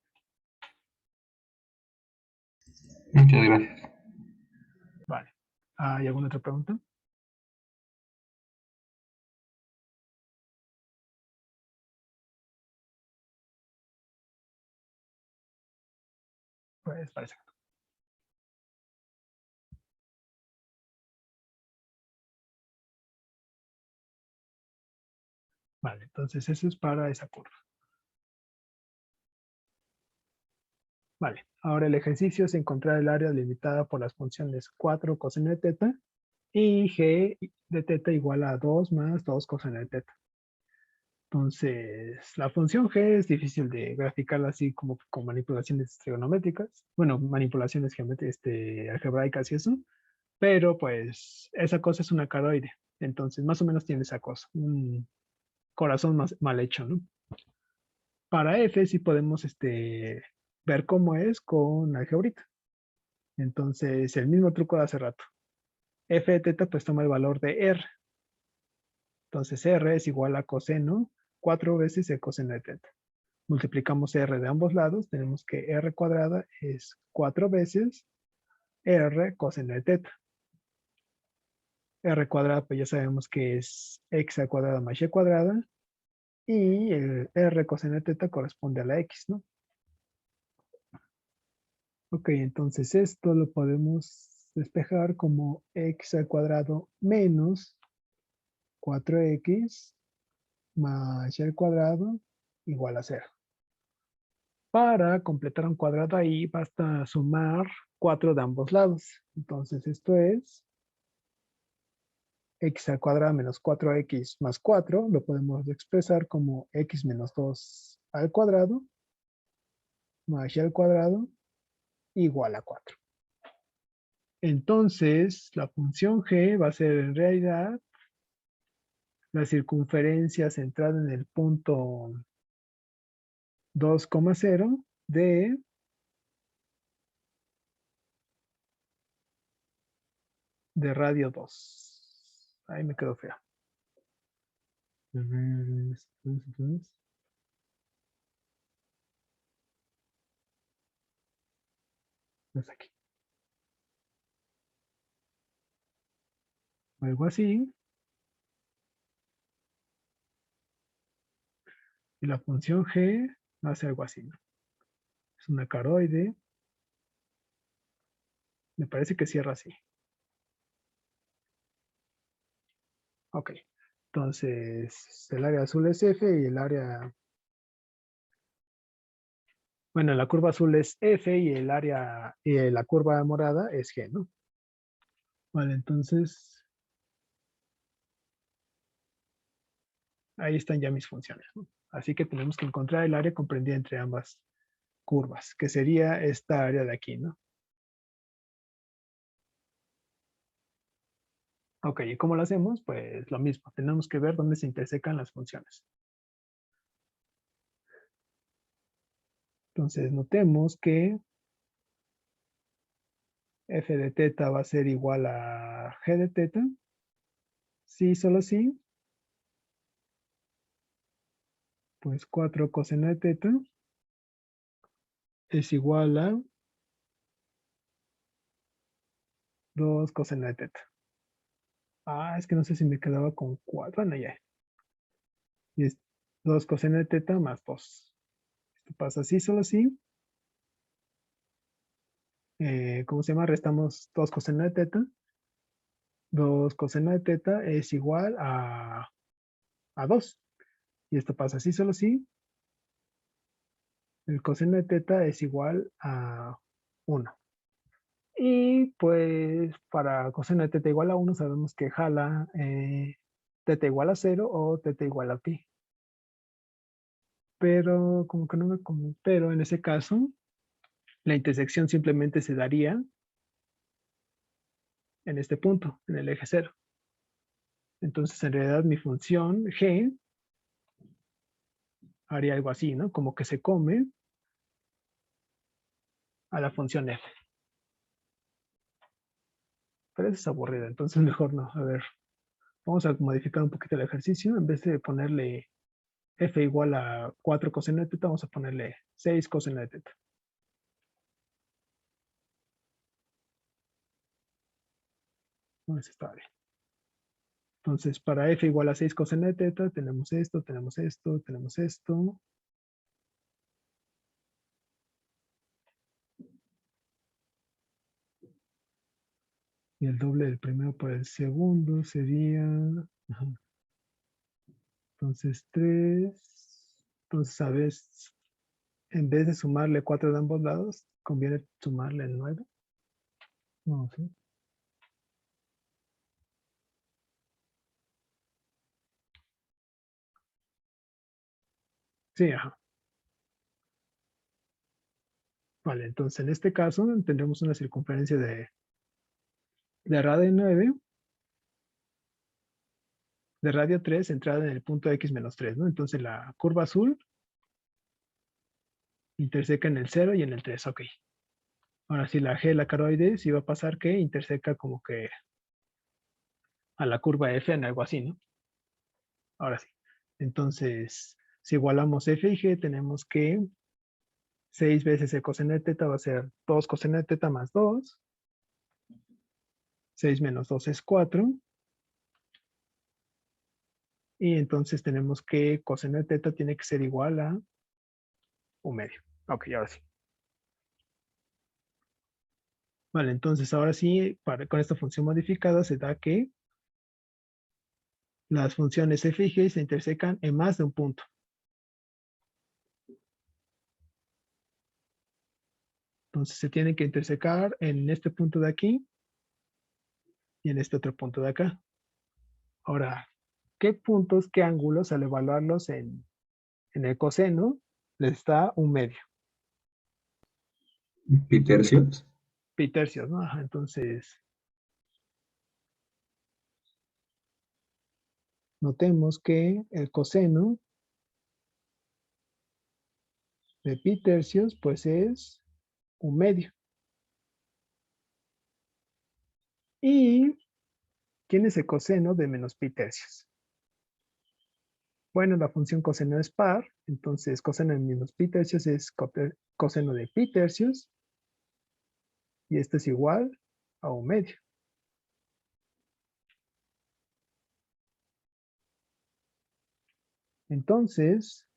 Muchas gracias. Vale. ¿Hay alguna otra pregunta? Pues parece que no. Vale, entonces eso es para esa curva. Vale, ahora el ejercicio es encontrar el área delimitada por las funciones 4 coseno de teta y g de teta igual a 2 más 2 coseno de teta. Entonces, la función g es difícil de graficarla así como con manipulaciones trigonométricas. Bueno, manipulaciones algebraicas y eso. Pero pues esa cosa es una caroide. Entonces, más o menos tiene esa cosa. Un corazón mal hecho, ¿no? Para f sí podemos ver cómo es con algebrita. Entonces, el mismo truco de hace rato. F de teta pues toma el valor de r. Entonces, r es igual a coseno 4 veces el coseno de teta. Multiplicamos r de ambos lados, tenemos que r cuadrada es 4 veces r coseno de teta. R cuadrada, pues ya sabemos que es x al cuadrado más y cuadrada. Y el r coseno de teta corresponde a la x, ¿no? Ok, entonces esto lo podemos despejar como x al cuadrado menos 4x más y al cuadrado igual a 0. Para completar un cuadrado ahí basta sumar 4 de ambos lados. Entonces esto es x al cuadrado menos 4x más 4. Lo podemos expresar como x menos 2 al cuadrado más y al cuadrado igual a 4. Entonces, la función g va a ser en realidad la circunferencia centrada en el punto 2,0 de radio 2. Ahí me quedó feo. Es aquí. Algo así. Y la función g hace algo así, ¿no? Es una caroide. Me parece que cierra así. Ok. Entonces, el área azul es F y el área... Bueno, la curva azul es F y el área... Y la curva morada es G, ¿no? Vale, entonces... Ahí están ya mis funciones, ¿no? Así que tenemos que encontrar el área comprendida entre ambas curvas, que sería esta área de aquí, ¿no? Ok, ¿y cómo lo hacemos? Pues lo mismo, tenemos que ver dónde se intersecan las funciones. Entonces, notemos que f de teta va a ser igual a g de teta. Sí, solo sí. Pues 4 coseno de teta es igual a 2 coseno de teta. Ah, es que no sé si me quedaba con 4. Bueno, ya. Y es 2 coseno de teta más 2. Esto pasa así, solo sí. ¿Cómo se llama? Restamos 2 coseno de teta. 2 coseno de teta es igual a 2. Y esto pasa así, solo sí. el coseno de teta es igual a 1. Y pues para coseno de teta igual a 1 sabemos que jala teta igual a 0 o teta igual a pi. Pero como que no me... Pero en ese caso, la intersección simplemente se daría en este punto, en el eje 0. Entonces en realidad mi función g haría algo así, ¿no? Como que se come a la función f. Pero eso es aburrido, entonces mejor no. A ver, vamos a modificar un poquito el ejercicio. En vez de ponerle f igual a 4 coseno de teta, vamos a ponerle 6 coseno de teta. No, eso está bien. Entonces, para f igual a 6 coseno de teta, tenemos esto, tenemos esto, tenemos esto. Y el doble del primero por el segundo sería... Ajá. Entonces, 3. Entonces, ¿sabes? En vez de sumarle 4 de ambos lados, conviene sumarle el 9. No, sí. Sí, ajá. Vale, entonces en este caso tendremos una circunferencia de radio 9, de radio 3, centrada en el punto x menos 3, ¿no? Entonces la curva azul interseca en el 0 y en el 3, ok. Ahora sí, la G, la caroide, sí va a pasar que interseca como que a la curva F en algo así, ¿no? Ahora sí. Entonces, si igualamos F y G, tenemos que 6 veces el coseno de teta va a ser 2 coseno de teta más 2. 6 menos 2 es 4. Y entonces tenemos que coseno de teta tiene que ser igual a 1/2. Ok, ahora sí. Vale, entonces ahora sí, con esta función modificada se da que las funciones f y g se intersecan en más de un punto. Entonces se tienen que intersecar en este punto de aquí y en este otro punto de acá. Ahora, ¿qué puntos, qué ángulos al evaluarlos en el coseno les da 1/2? ¿Pitercios? Pi tercios, ¿no? Ajá, entonces, notemos que el coseno de pi tercios, pues es 1/2. ¿Y quién es el coseno de menos pi tercios? Bueno, la función coseno es par, entonces coseno de menos pi tercios es coseno de pi tercios, y esto es igual a 1/2. Entonces,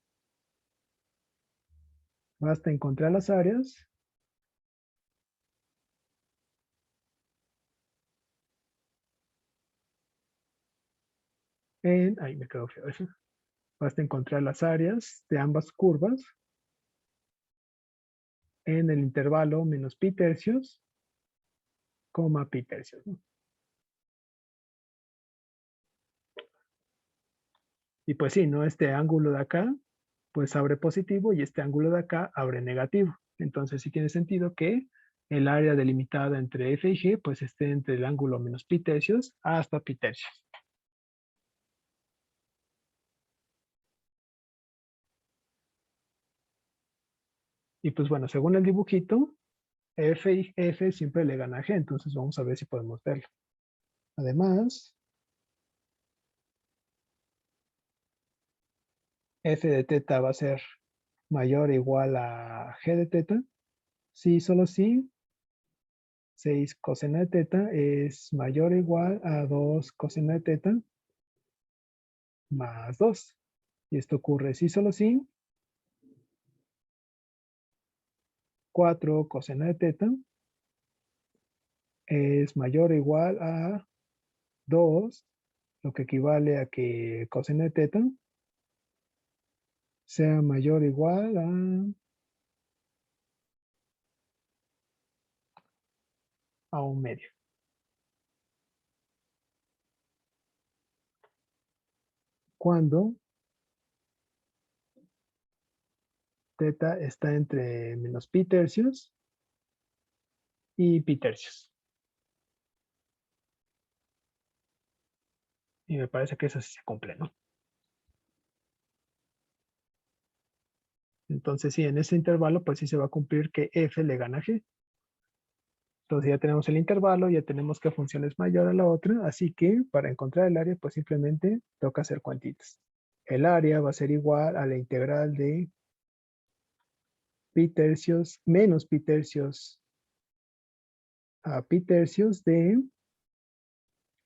basta encontrar las áreas ahí me quedó feo eso. Basta encontrar las áreas de ambas curvas en el intervalo menos pi tercios, coma pi tercios, ¿no? Y pues sí, ¿no? Este ángulo de acá, pues abre positivo y este ángulo de acá abre negativo. Entonces sí tiene sentido que el área delimitada entre f y g, pues esté entre el ángulo menos pi tercios hasta pi tercios. Y pues bueno, según el dibujito, f y f siempre le gana a g, entonces vamos a ver si podemos verlo. Además, f de teta va a ser mayor o igual a g de teta. Sí, solo si 6 coseno de teta es mayor o igual a 2 coseno de teta más 2. Y esto ocurre si solo si 4 coseno de teta es mayor o igual a 2, lo que equivale a que coseno de teta sea mayor o igual a a 1/2. Cuando teta está entre menos pi tercios y pi tercios. Y me parece que eso sí se cumple, ¿no? Entonces, sí, en ese intervalo, pues sí se va a cumplir que f le gana a g. Entonces ya tenemos el intervalo, ya tenemos que función es mayor a la otra, así que para encontrar el área, pues simplemente toca hacer cuantitas. El área va a ser igual a la integral de pi tercios menos pi tercios a pi tercios de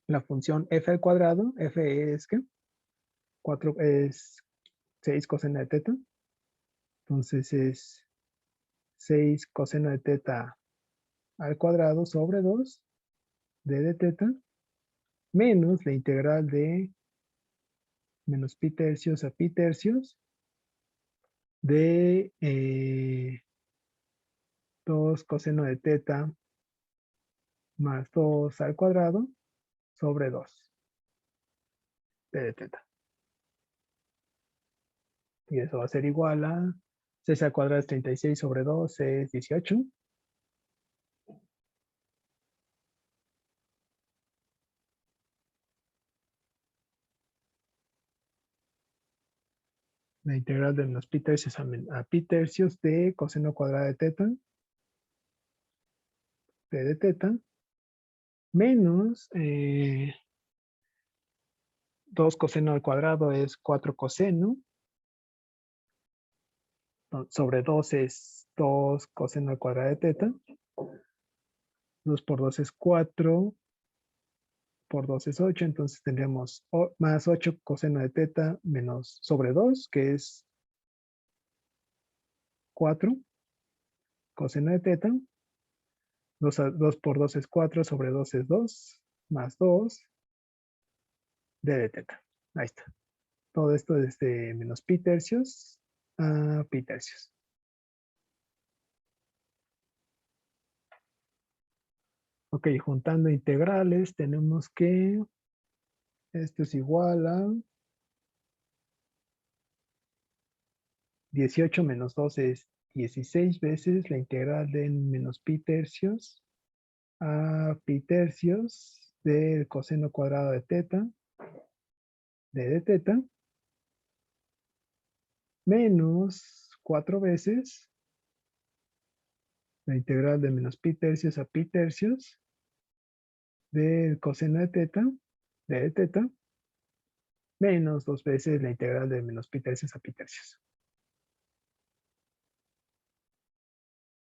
la función f al cuadrado. F es que 4 es 6 coseno de teta. Entonces es 6 coseno de teta al cuadrado sobre 2 de teta menos la integral de menos pi tercios a pi tercios de 2 coseno de teta más 2 al cuadrado sobre 2 de teta. Y eso va a ser igual a 6 al cuadrado es 36 sobre 2 es 18. La integral de menos pi tercios a pi tercios de coseno cuadrado de teta de teta menos 2 coseno al cuadrado es 4 coseno sobre 2 es 2 coseno al cuadrado de teta. 2 por 2 es 4, por 2 es 8, entonces tendríamos más 8 coseno de teta menos sobre 2, que es 4 coseno de teta. 2 por 2 es 4, sobre 2 es 2, más 2 de teta. Ahí está. Todo esto es de menos pi tercios a pi tercios. Ok, juntando integrales, tenemos que esto es igual a 18 menos 2 es 16 veces la integral de menos pi tercios a pi tercios del coseno cuadrado de teta de teta menos 4 veces la integral de menos pi tercios a pi tercios del coseno de teta menos 2 veces la integral de menos pi tercios a pi tercios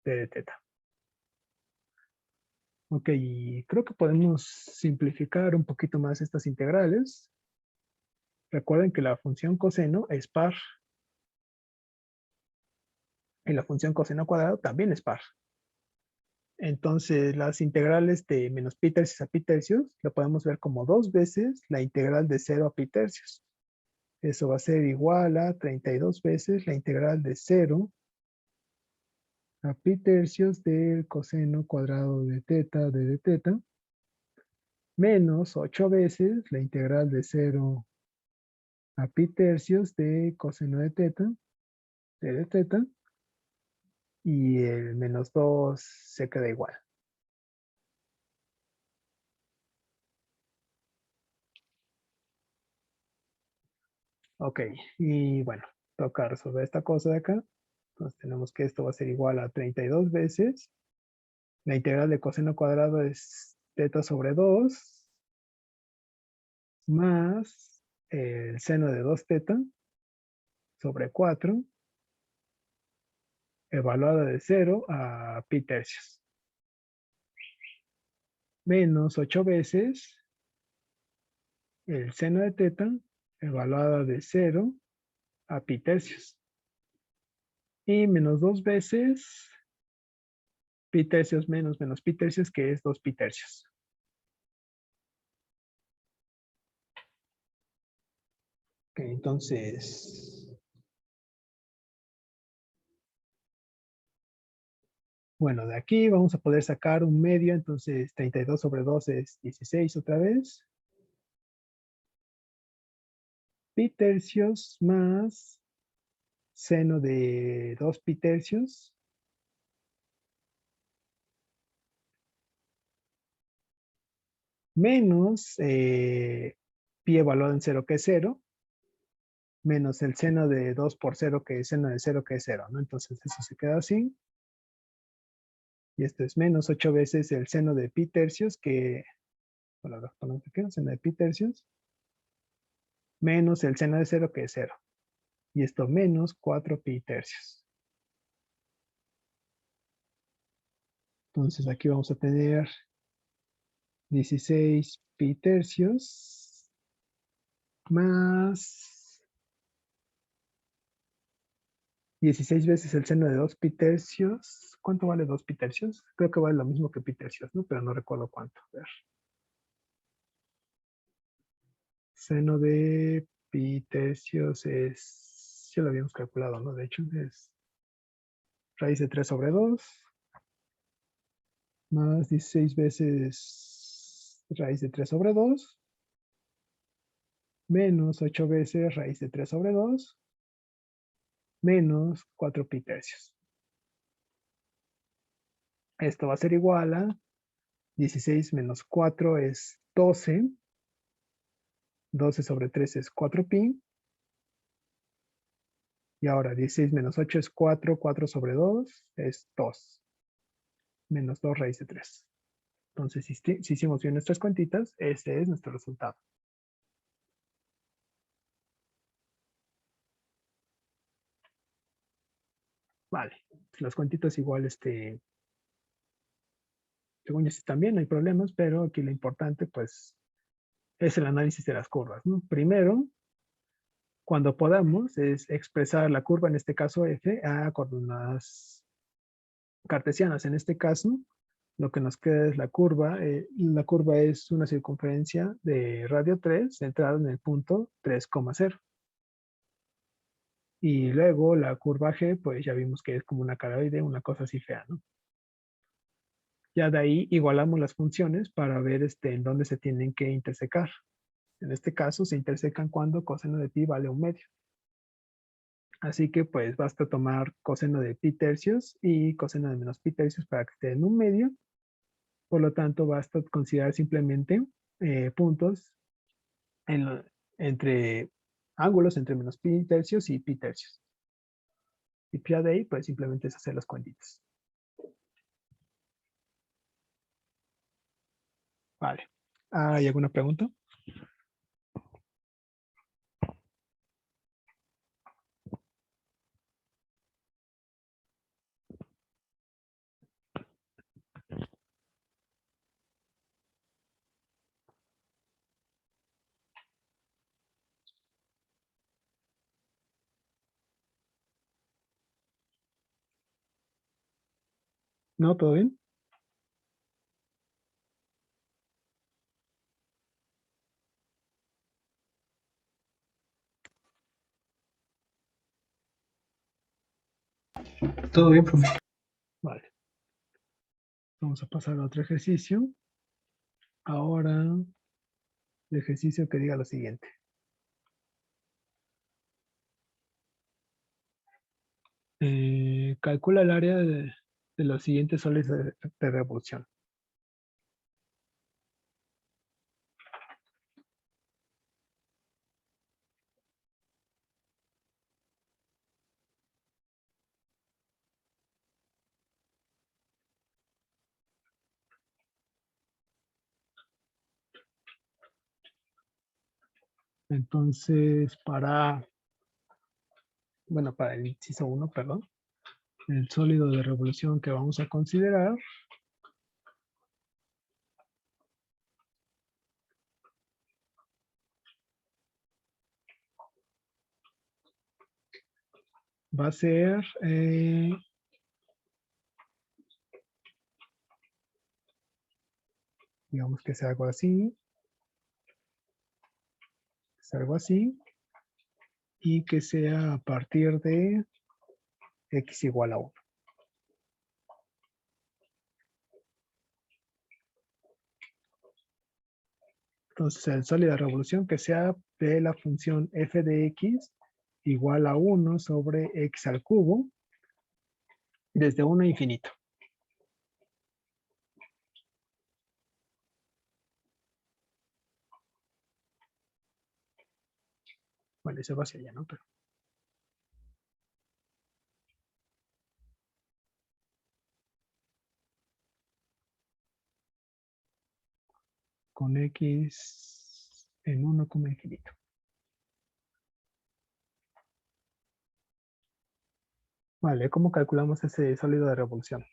de teta. Ok, y creo que podemos simplificar un poquito más estas integrales. Recuerden que la función coseno es par. Y la función coseno cuadrado también es par. Entonces, las integrales de menos pi tercios a pi tercios lo podemos ver como 2 veces la integral de 0 a pi tercios. Eso va a ser igual a 32 veces la integral de 0 a pi tercios del coseno cuadrado de teta de teta menos 8 veces la integral de 0 a pi tercios de coseno de teta, y el menos 2 se queda igual. Ok, y bueno, toca resolver esta cosa de acá. Entonces tenemos que esto va a ser igual a 32 veces. La integral de coseno cuadrado es teta sobre 2 más el seno de 2 teta sobre 4 evaluada de 0 a pi tercios. Menos 8 veces el seno de teta evaluada de 0 a pi tercios. Y menos 2 veces pi tercios menos pi tercios, que es 2 pi tercios. Ok, entonces Bueno, de aquí vamos a poder sacar un medio, entonces 32 sobre 2 es 16 otra vez. Pi tercios más seno de 2 pi tercios menos pi evaluado en 0 que es 0, menos el seno de 2 por 0 que es seno de 0 que es 0, ¿no? Entonces eso se queda así. Y esto es menos 8 veces el seno de pi tercios que, bueno, lo ponemos aquí, el seno de pi tercios, menos el seno de 0 que es 0. Y esto menos 4 pi tercios. Entonces aquí vamos a tener 16 pi tercios más 16 veces el seno de 2 pi tercios. ¿Cuánto vale 2 pi tercios? Creo que vale lo mismo que pi tercios, ¿no? Pero no recuerdo cuánto. A ver. Seno de pi tercios es, ya lo habíamos calculado, ¿no? De hecho es raíz de 3 sobre 2 más 16 veces raíz de 3 sobre 2 menos 8 veces raíz de 3 sobre 2 menos 4 pi tercios. Esto va a ser igual a 16 menos 4 es 12. 12 sobre 3 es 4 pi. Y ahora 16 menos 8 es 4. 4 sobre 2 es 2. Menos 2 raíz de 3. Entonces, si hicimos bien nuestras cuentitas, ese es nuestro resultado. Vale. Las cuentitas igual, según yo también no hay problemas, pero aquí lo importante, pues, es el análisis de las curvas, ¿no? Primero, cuando podamos, es expresar la curva, en este caso f, a coordenadas cartesianas. En este caso, lo que nos queda es la curva. La curva es una circunferencia de radio 3 centrada en el punto 3,0. Y luego la curva g, pues ya vimos que es como una caraoide, una cosa así fea, ¿no? Ya de ahí igualamos las funciones para ver en dónde se tienen que intersecar. En este caso se intersecan cuando coseno de pi vale 1/2. Así que pues basta tomar coseno de pi tercios y coseno de menos pi tercios para que esté en 1/2. Por lo tanto, basta considerar simplemente puntos entre ángulos entre menos pi tercios y pi tercios. Y ya de ahí, pues simplemente es hacer las cuentitas. Vale. ¿Hay alguna pregunta? ¿No? ¿Todo bien? Todo bien, profe. Vale. Vamos a pasar a otro ejercicio. Ahora, el ejercicio que diga lo siguiente. Calcula el área de los siguientes soles de revolución. Entonces, para el inciso 1, perdón, el sólido de revolución que vamos a considerar va a ser, digamos que sea algo así, y que sea a partir de x igual a 1. Entonces, el sólido de revolución que sea de la función f de x igual a 1 sobre x al cubo desde 1 a infinito. Bueno, eso va hacia allá, ¿no? Pero con x en 1 como infinito. Vale, ¿cómo calculamos ese sólido de revolución?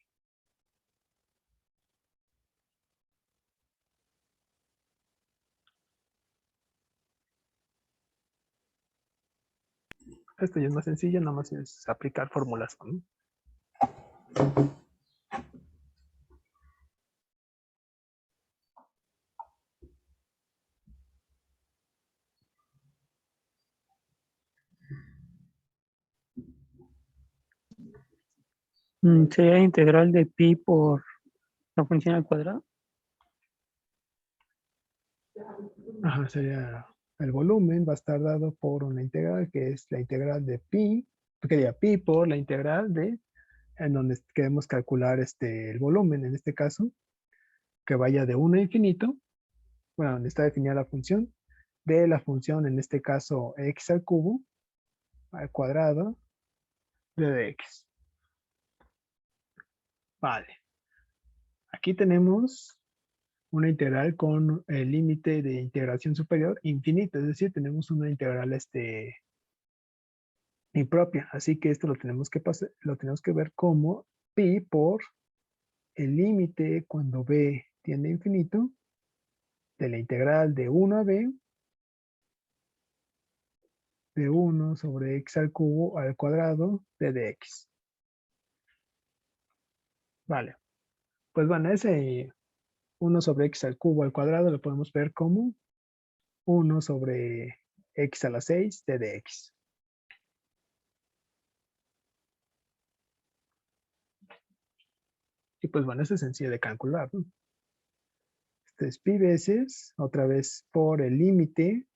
Esto ya es más sencillo, nada más es aplicar fórmulas, ¿no? Sería la integral de pi por la función al cuadrado. Ajá, sería el volumen va a estar dado por una integral que es la integral de pi, que sería pi por la integral de, en donde queremos calcular el volumen, en este caso, que vaya de 1 a infinito, bueno, donde está definida la función, de la función, en este caso, x al cubo, al cuadrado, de dx. Vale. Aquí tenemos una integral con el límite de integración superior infinito, es decir, tenemos una integral impropia, así que esto lo tenemos que pasar, lo tenemos que ver como pi por el límite cuando b tiende a infinito de la integral de 1 a b de 1 sobre x al cubo al cuadrado de dx. Vale, pues bueno, ese 1 sobre x al cubo al cuadrado lo podemos ver como 1 sobre x a la 6 de dx. Y pues bueno, eso es sencillo de calcular, ¿no? Este es pi veces, otra vez por el límite,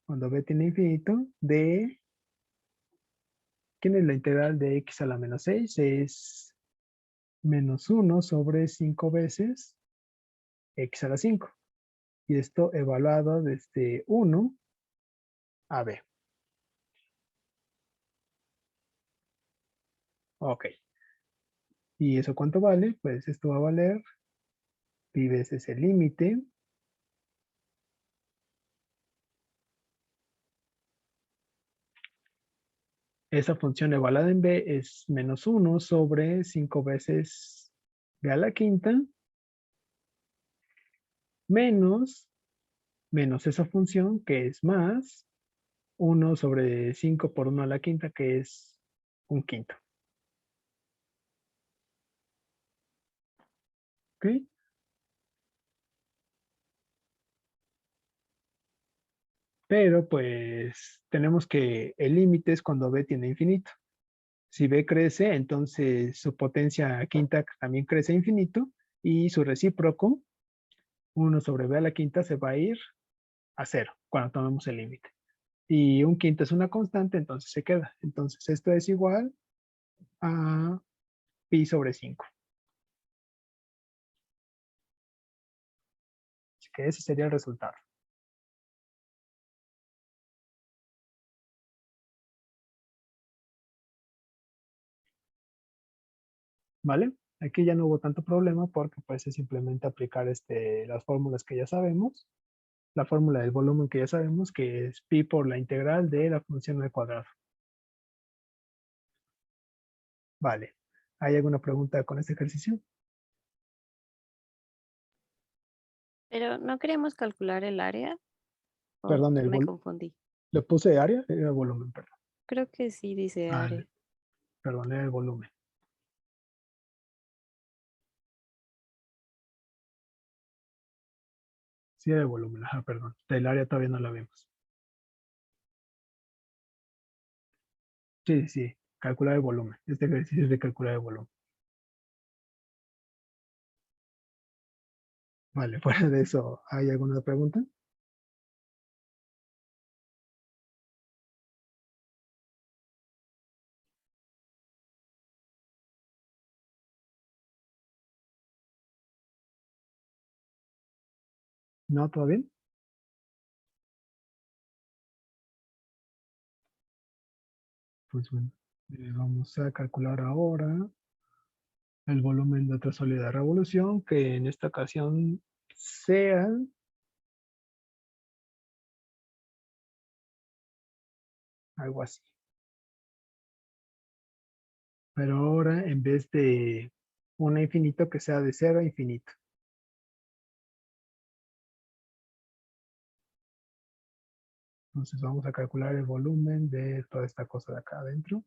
cuando b tiene infinito, de, ¿quién es la integral de x a la menos 6? Es menos 1 sobre 5 veces x a la 5. Y esto evaluado desde 1 a b. Ok. ¿Y eso cuánto vale? Pues esto va a valer pi veces el límite. Esa función evaluada en b es menos 1 sobre 5 veces b a la quinta menos esa función que es más 1 sobre 5 por 1 a la quinta, que es un quinto. ¿Ok? Pero pues tenemos que el límite es cuando b tiene infinito. Si b crece, entonces su potencia quinta también crece a infinito y su recíproco, 1 sobre b a la quinta, se va a ir a 0 cuando tomemos el límite. Y un quinto es una constante, entonces se queda. Entonces esto es igual a pi sobre 5. Así que ese sería el resultado. ¿Vale? Aquí ya no hubo tanto problema porque pues es simplemente aplicar las fórmulas que ya sabemos. La fórmula del volumen que ya sabemos que es pi por la integral de la función al cuadrado. Vale. ¿Hay alguna pregunta con este ejercicio? Pero no queremos calcular el área. ¿O Perdón, me confundí? le puse área, era el volumen, perdón. Creo que sí dice Ah, área. perdón, era el volumen. Sí, era el volumen, ajá, perdón. Del área todavía no la vemos. Sí, sí, calcular el volumen. Este ejercicio es de calcular el volumen. Vale, fuera de eso, ¿hay alguna pregunta? ¿No? ¿Todo bien? Pues bueno, vamos a calcular ahora el volumen de otra sólida de revolución, que en esta ocasión sea algo así. Pero ahora en vez de 1 a infinito, que sea de 0 a infinito. Entonces vamos a calcular el volumen de toda esta cosa de acá adentro.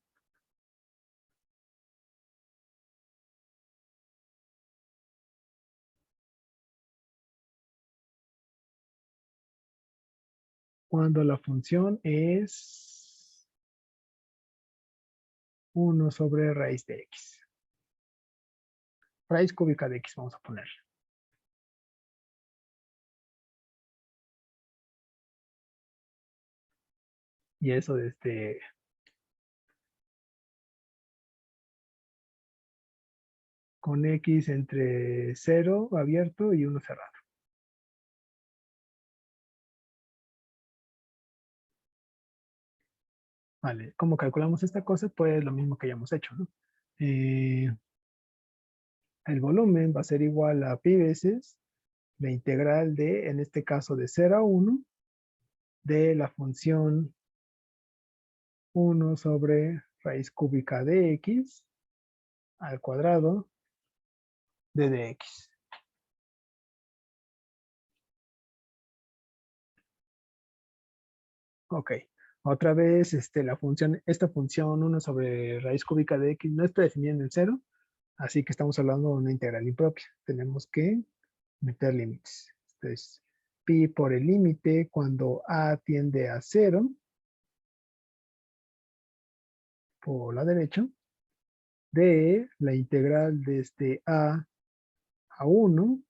Cuando la función es 1 sobre raíz de x. Raíz cúbica de x vamos a poner. Y eso con x entre 0 abierto y 1 cerrado. Vale, ¿cómo calculamos esta cosa? Pues lo mismo que ya hemos hecho, ¿no? El volumen va a ser igual a pi veces la integral de, en este caso, de 0 a 1, de la función 1 sobre raíz cúbica de x al cuadrado de dx. Ok. Otra vez, esta función 1 sobre raíz cúbica de x no está definida en el 0, así que estamos hablando de una integral impropia. Tenemos que meter límites. Entonces, pi por el límite cuando a tiende a 0 por la derecha de la integral desde a 1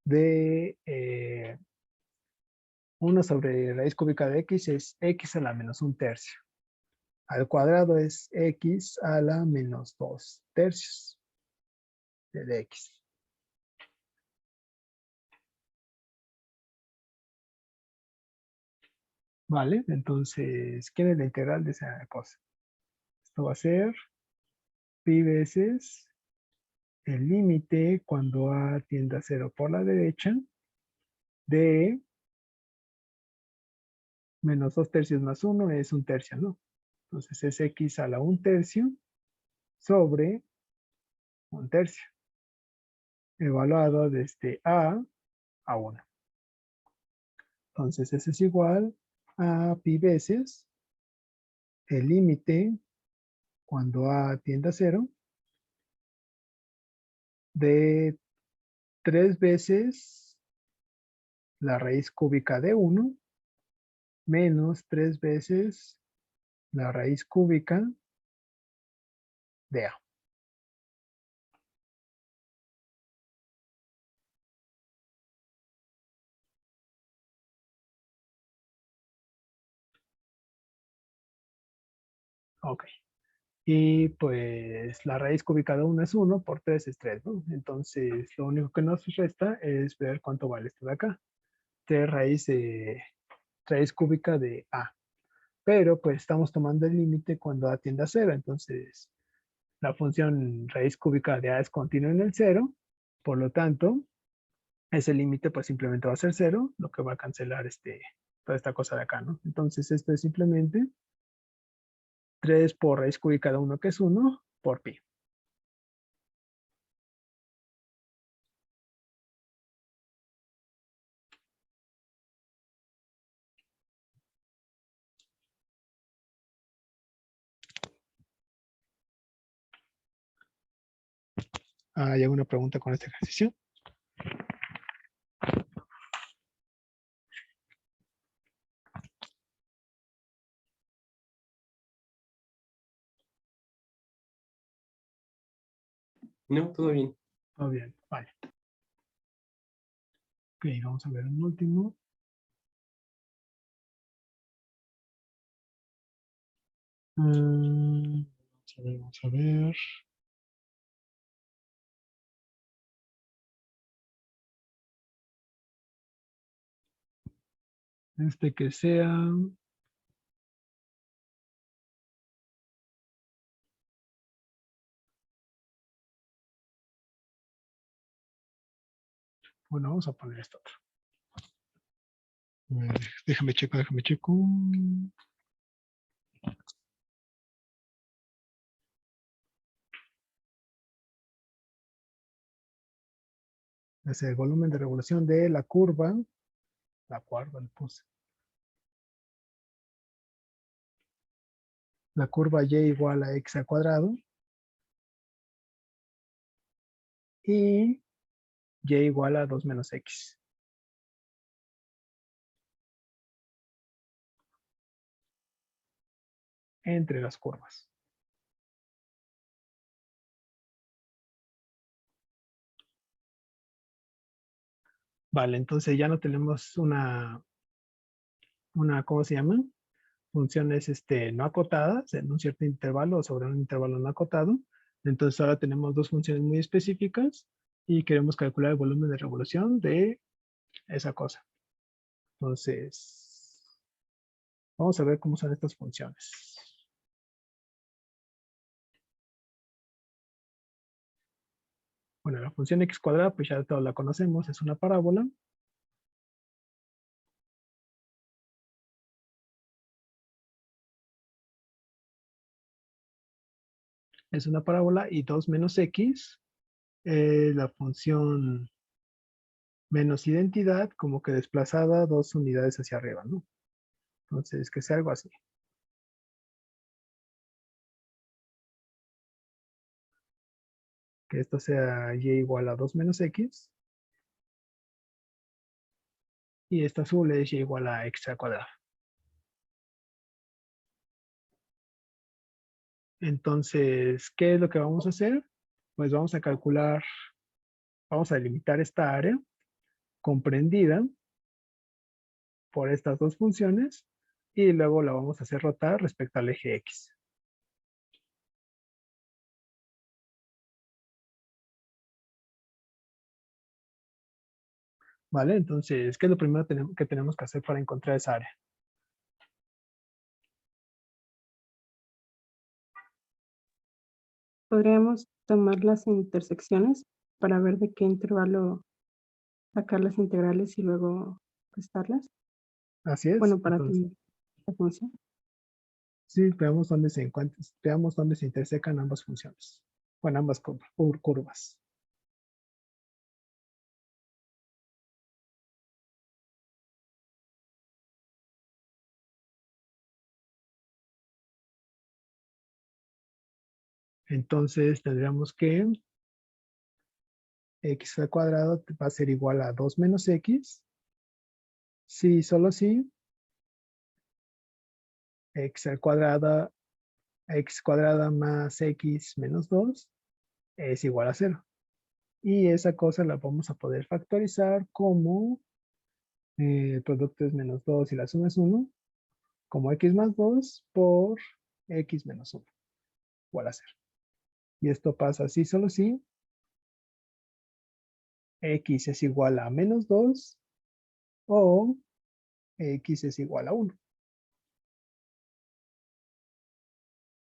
de 1 sobre raíz cúbica de x es x a la menos 1/3. Al cuadrado es x a la menos 2/3 de dx. ¿Vale? Entonces, ¿quién es la integral de esa cosa? Esto va a ser pi veces el límite cuando a tiende a 0 por la derecha de menos 2/3 más 1 es 1/3, ¿no? Entonces es x a la 1/3 sobre 1/3, evaluado desde a 1. Entonces eso es igual a pi veces el límite cuando a tiende a 0 de 3 veces la raíz cúbica de 1 menos 3 veces la raíz cúbica de a. Ok. Y pues la raíz cúbica de 1 es 1, por 3 es 3, ¿no? Entonces lo único que nos resta es ver cuánto vale esto de acá. 3 raíz cúbica de a. Pero pues estamos tomando el límite cuando a tiende a 0. Entonces la función raíz cúbica de a es continua en el 0. Por lo tanto, ese límite pues simplemente va a ser 0, lo que va a cancelar toda esta cosa de acá, ¿no? Entonces esto es simplemente 3 por raíz cúbica de 1, que es 1, por pi. ¿Hay alguna pregunta con este ejercicio? No, todo bien. Todo bien, vale. Ok, vamos a ver un último. Vamos a ver. Este que sea. Bueno, vamos a poner esto otro. Déjame checo, déjame checo. Es el volumen de revolución de la curva. Le puse. La curva y igual a x al cuadrado. Y y igual a 2 menos x. Entre las curvas. Vale, entonces ya no tenemos ¿cómo se llama? Funciones no acotadas en un cierto intervalo o sobre un intervalo no acotado. Entonces ahora tenemos dos funciones muy específicas y queremos calcular el volumen de revolución de esa cosa. Entonces, vamos a ver cómo son estas funciones. Bueno, la función x cuadrada, pues ya todos la conocemos, es una parábola. Es una parábola y 2 menos x, la función menos identidad, como que desplazada 2 unidades hacia arriba, ¿no? Entonces, que sea algo así. Que esto sea y igual a 2 menos x. Y esta azul es y igual a x al cuadrado. Entonces, ¿qué es lo que vamos a hacer? Pues vamos a calcular, vamos a delimitar esta área comprendida por estas dos funciones y luego la vamos a hacer rotar respecto al eje X. ¿Vale? Entonces, ¿qué es lo primero que tenemos que hacer para encontrar esa área? Podríamos tomar las intersecciones para ver de qué intervalo sacar las integrales y luego restarlas. Así es. Bueno, para Entonces, tener la función. sí, veamos dónde se encuentran, veamos dónde se intersecan ambas funciones. Bueno, ambas curvas. Entonces, tendríamos que x al cuadrado va a ser igual a 2 menos x. Sí, solo sí. X cuadrada más x menos 2 es igual a 0. Y esa cosa la vamos a poder factorizar como el producto es menos 2 y la suma es 1, como x más 2 por x menos 1, igual a 0. Y esto pasa así solo si x es igual a menos 2 o x es igual a 1.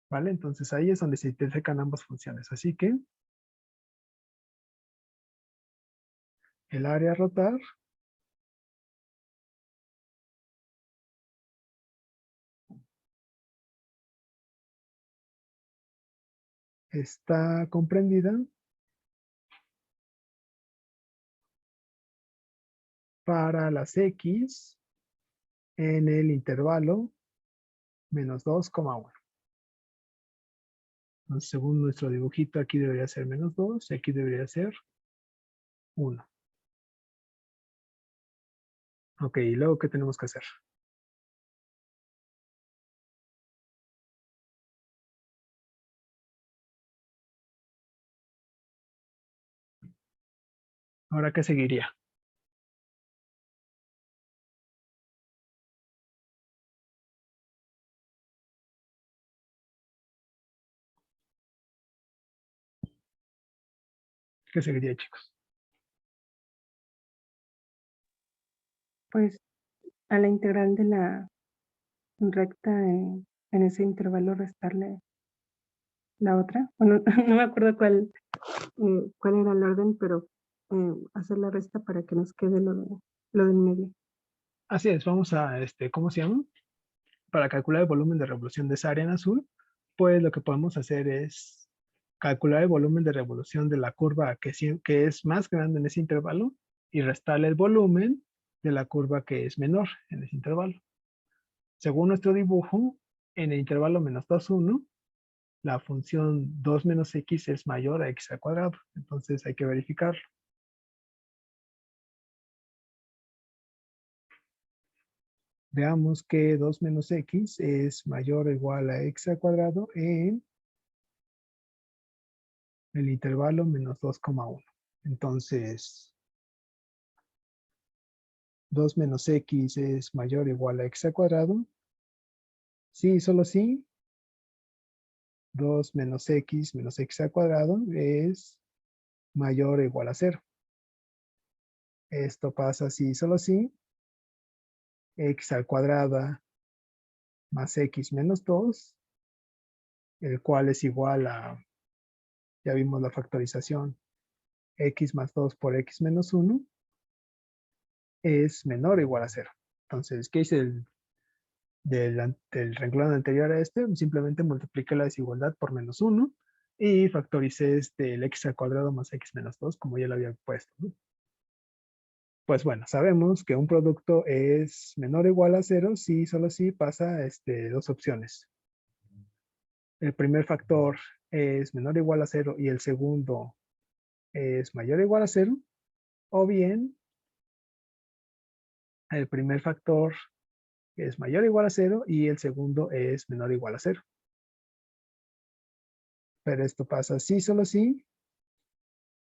¿Vale? Entonces ahí es donde se intersecan ambas funciones. Así que el área a rotar está comprendida para las x en el intervalo menos 2,1. Entonces, según nuestro dibujito, aquí debería ser menos 2 y aquí debería ser 1. Ok, y luego, ¿qué tenemos que hacer? Ahora, ¿qué seguiría? ¿Qué seguiría, chicos? Pues a la integral de la recta en ese intervalo restarle la otra. Bueno, no me acuerdo cuál era el orden, pero hacer la resta para que nos quede lo del medio. Así es, vamos a, ¿cómo se llama? Para calcular el volumen de revolución de esa área en azul, pues lo que podemos hacer es calcular el volumen de revolución de la curva que es más grande en ese intervalo y restarle el volumen de la curva que es menor en ese intervalo. Según nuestro dibujo, en el intervalo -2, 1, la función 2 menos x es mayor a x al cuadrado. Entonces hay que verificarlo. Veamos que 2 menos x es mayor o igual a x al cuadrado en el intervalo -2,1. Entonces, 2 menos x es mayor o igual a x al cuadrado. Sí, solo sí. 2 menos x al cuadrado es mayor o igual a 0. Esto pasa sí, solo sí. X al cuadrado más x menos 2, el cual es igual a, ya vimos la factorización, x más 2 por x menos 1, es menor o igual a 0. Entonces, ¿qué hice del renglón anterior a este? Simplemente multipliqué la desigualdad por -1 y factoricé el x al cuadrado más x menos 2, como ya lo había puesto, ¿no? Pues bueno, sabemos que un producto es menor o igual a 0 si solo si pasa dos opciones. El primer factor es menor o igual a 0 y el segundo es mayor o igual a 0, o bien el primer factor es mayor o igual a 0 y el segundo es menor o igual a 0. Pero esto pasa sí, solo si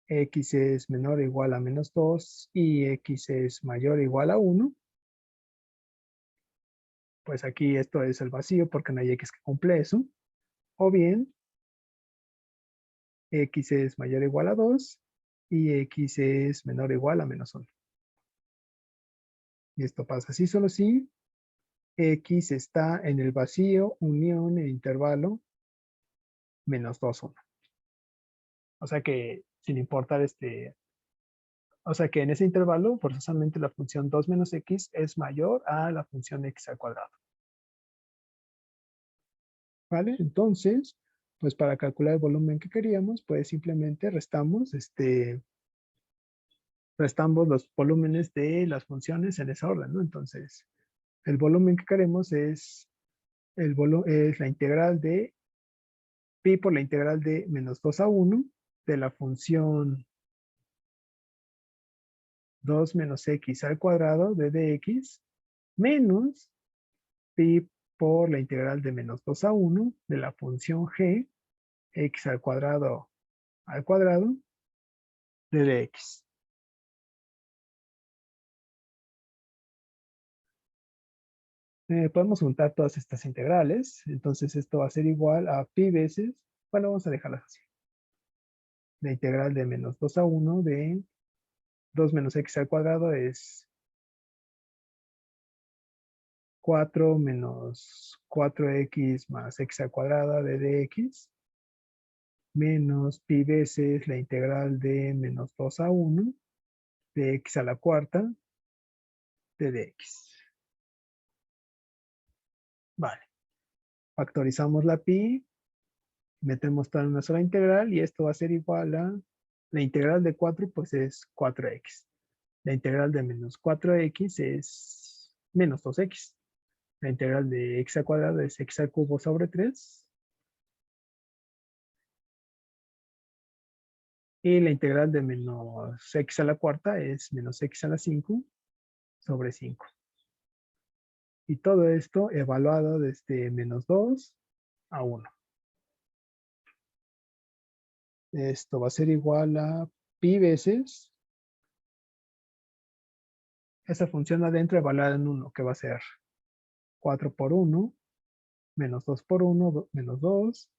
x es menor o igual a -2 y x es mayor o igual a 1. Pues aquí esto es el vacío porque no hay x que cumple eso. O bien x es mayor o igual a 2 y x es menor o igual a -1. Y esto pasa así solo si x está en el vacío unión el intervalo -2, 1. O sea que sin importar o sea que en ese intervalo forzosamente la función 2 menos x es mayor a la función x al cuadrado. ¿Vale? Entonces, pues para calcular el volumen que queríamos, pues simplemente restamos los volúmenes de las funciones en ese orden, ¿no? Entonces, el volumen que queremos es la integral de pi por la integral de -2 a 1 de la función 2 menos x al cuadrado de dx menos pi por la integral de -2 a 1 de la función g x al cuadrado de dx. Podemos juntar todas estas integrales. Entonces esto va a ser igual a pi veces, bueno, vamos a dejarlas así. La integral de -2 a 1 de 2 menos x al cuadrado es 4 menos 4x más x al cuadrado de dx menos pi veces la integral de -2 a 1 de x a la cuarta de dx. Vale. Factorizamos la pi, metemos toda en una sola integral y esto va a ser igual a la integral de 4, pues es 4x. La integral de menos 4x es menos 2x. La integral de x al cuadrado es x al cubo sobre 3. Y la integral de menos x a la cuarta es menos x a la 5 sobre 5. Y todo esto evaluado desde -2 a 1. Esto va a ser igual a pi veces esa función adentro evaluada en 1, que va a ser 4 por 1, menos 2 por 1, menos 2,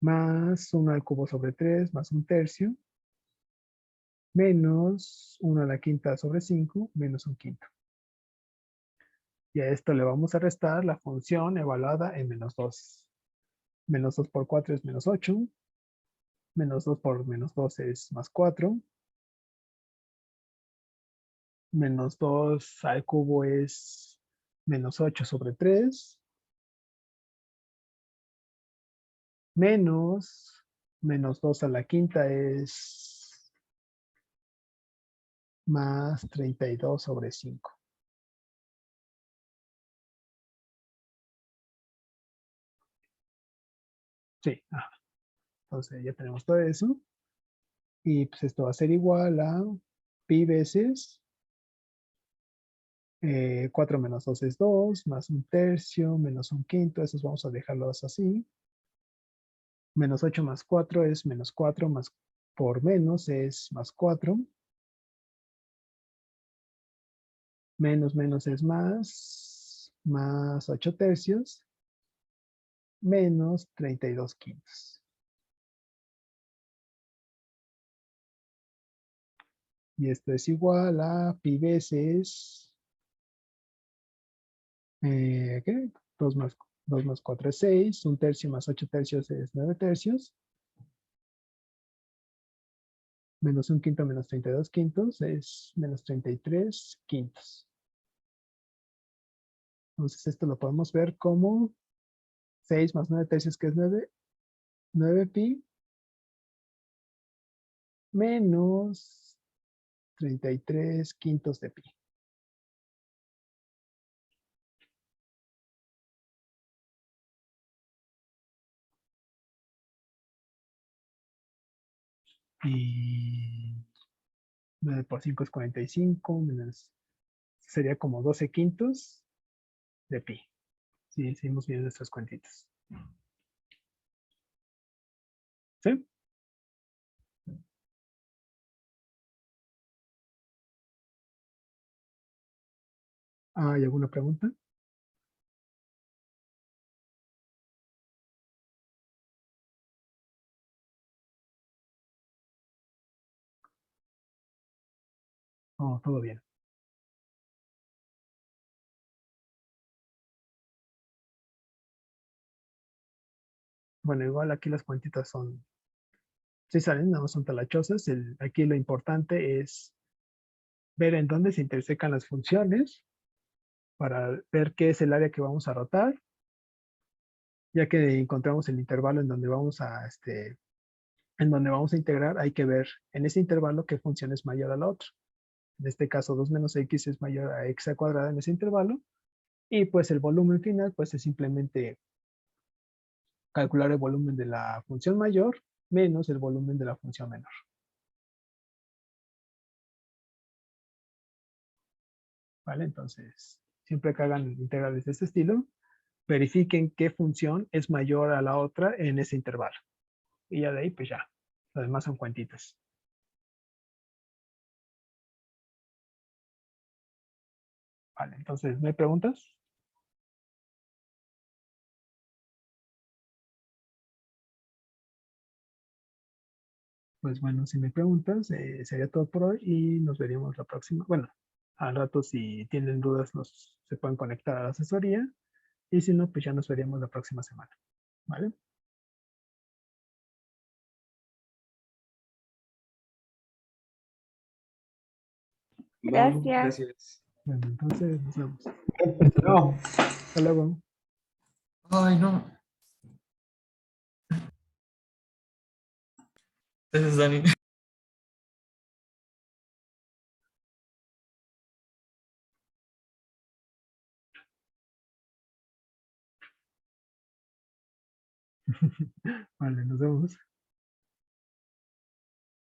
más 1 al cubo sobre 3, más 1 tercio, menos 1 a la quinta sobre 5 menos un quinto. Y a esto le vamos a restar la función evaluada en menos 2. Menos 2 por 4 es menos 8. Menos 2 por menos 2 es más 4. Menos 2 al cubo es menos 8 sobre 3. Menos 2 a la quinta es más 32 sobre 5. Sí, entonces ya tenemos todo eso. Y pues esto va a ser igual a pi veces 4 menos 2 es 2, más un tercio, menos un quinto, esos vamos a dejarlos así. Menos 8 más 4 es menos 4, más por menos es más 4. Menos es más 8 tercios, menos 32 quintos. Y esto es igual a pi veces, ¿qué? 2 más 4 es 6, un tercio más 8 tercios es 9 tercios. Menos un quinto menos 32 quintos es menos 33 quintos. Entonces esto lo podemos ver como 6 más 9 tercios, que es 9 pi, menos 33 quintos de pi. Y 9 por 5 es 45, menos, sería como 12 quintos de pi. Si hicimos bien nuestras cuentitas. ¿Sí? ¿Hay alguna pregunta? Oh, todo bien. Bueno, igual aquí las cuentitas son, sí salen, no son talachosas. Aquí lo importante es ver en dónde se intersecan las funciones para ver qué es el área que vamos a rotar. Ya que encontramos el intervalo en donde vamos a, en donde vamos a integrar, hay que ver en ese intervalo qué función es mayor a la otra. En este caso, 2 menos x es mayor a x al cuadrado en ese intervalo. Y pues el volumen final, pues es simplemente calcular el volumen de la función mayor menos el volumen de la función menor. ¿Vale? Entonces, siempre que hagan integrales de este estilo, verifiquen qué función es mayor a la otra en ese intervalo. Y ya de ahí, pues ya. Lo demás son cuentitas. Vale, entonces, ¿no hay preguntas? Pues bueno, si me preguntas, sería todo por hoy y nos veríamos la próxima. Bueno, al rato si tienen dudas se pueden conectar a la asesoría y si no, pues ya nos veríamos la próxima semana. ¿Vale? Vale, Gracias. gracias. Bueno, entonces nos vemos. No. Hasta luego. Ay, no. Gracias, Dani. Vale, nos vemos.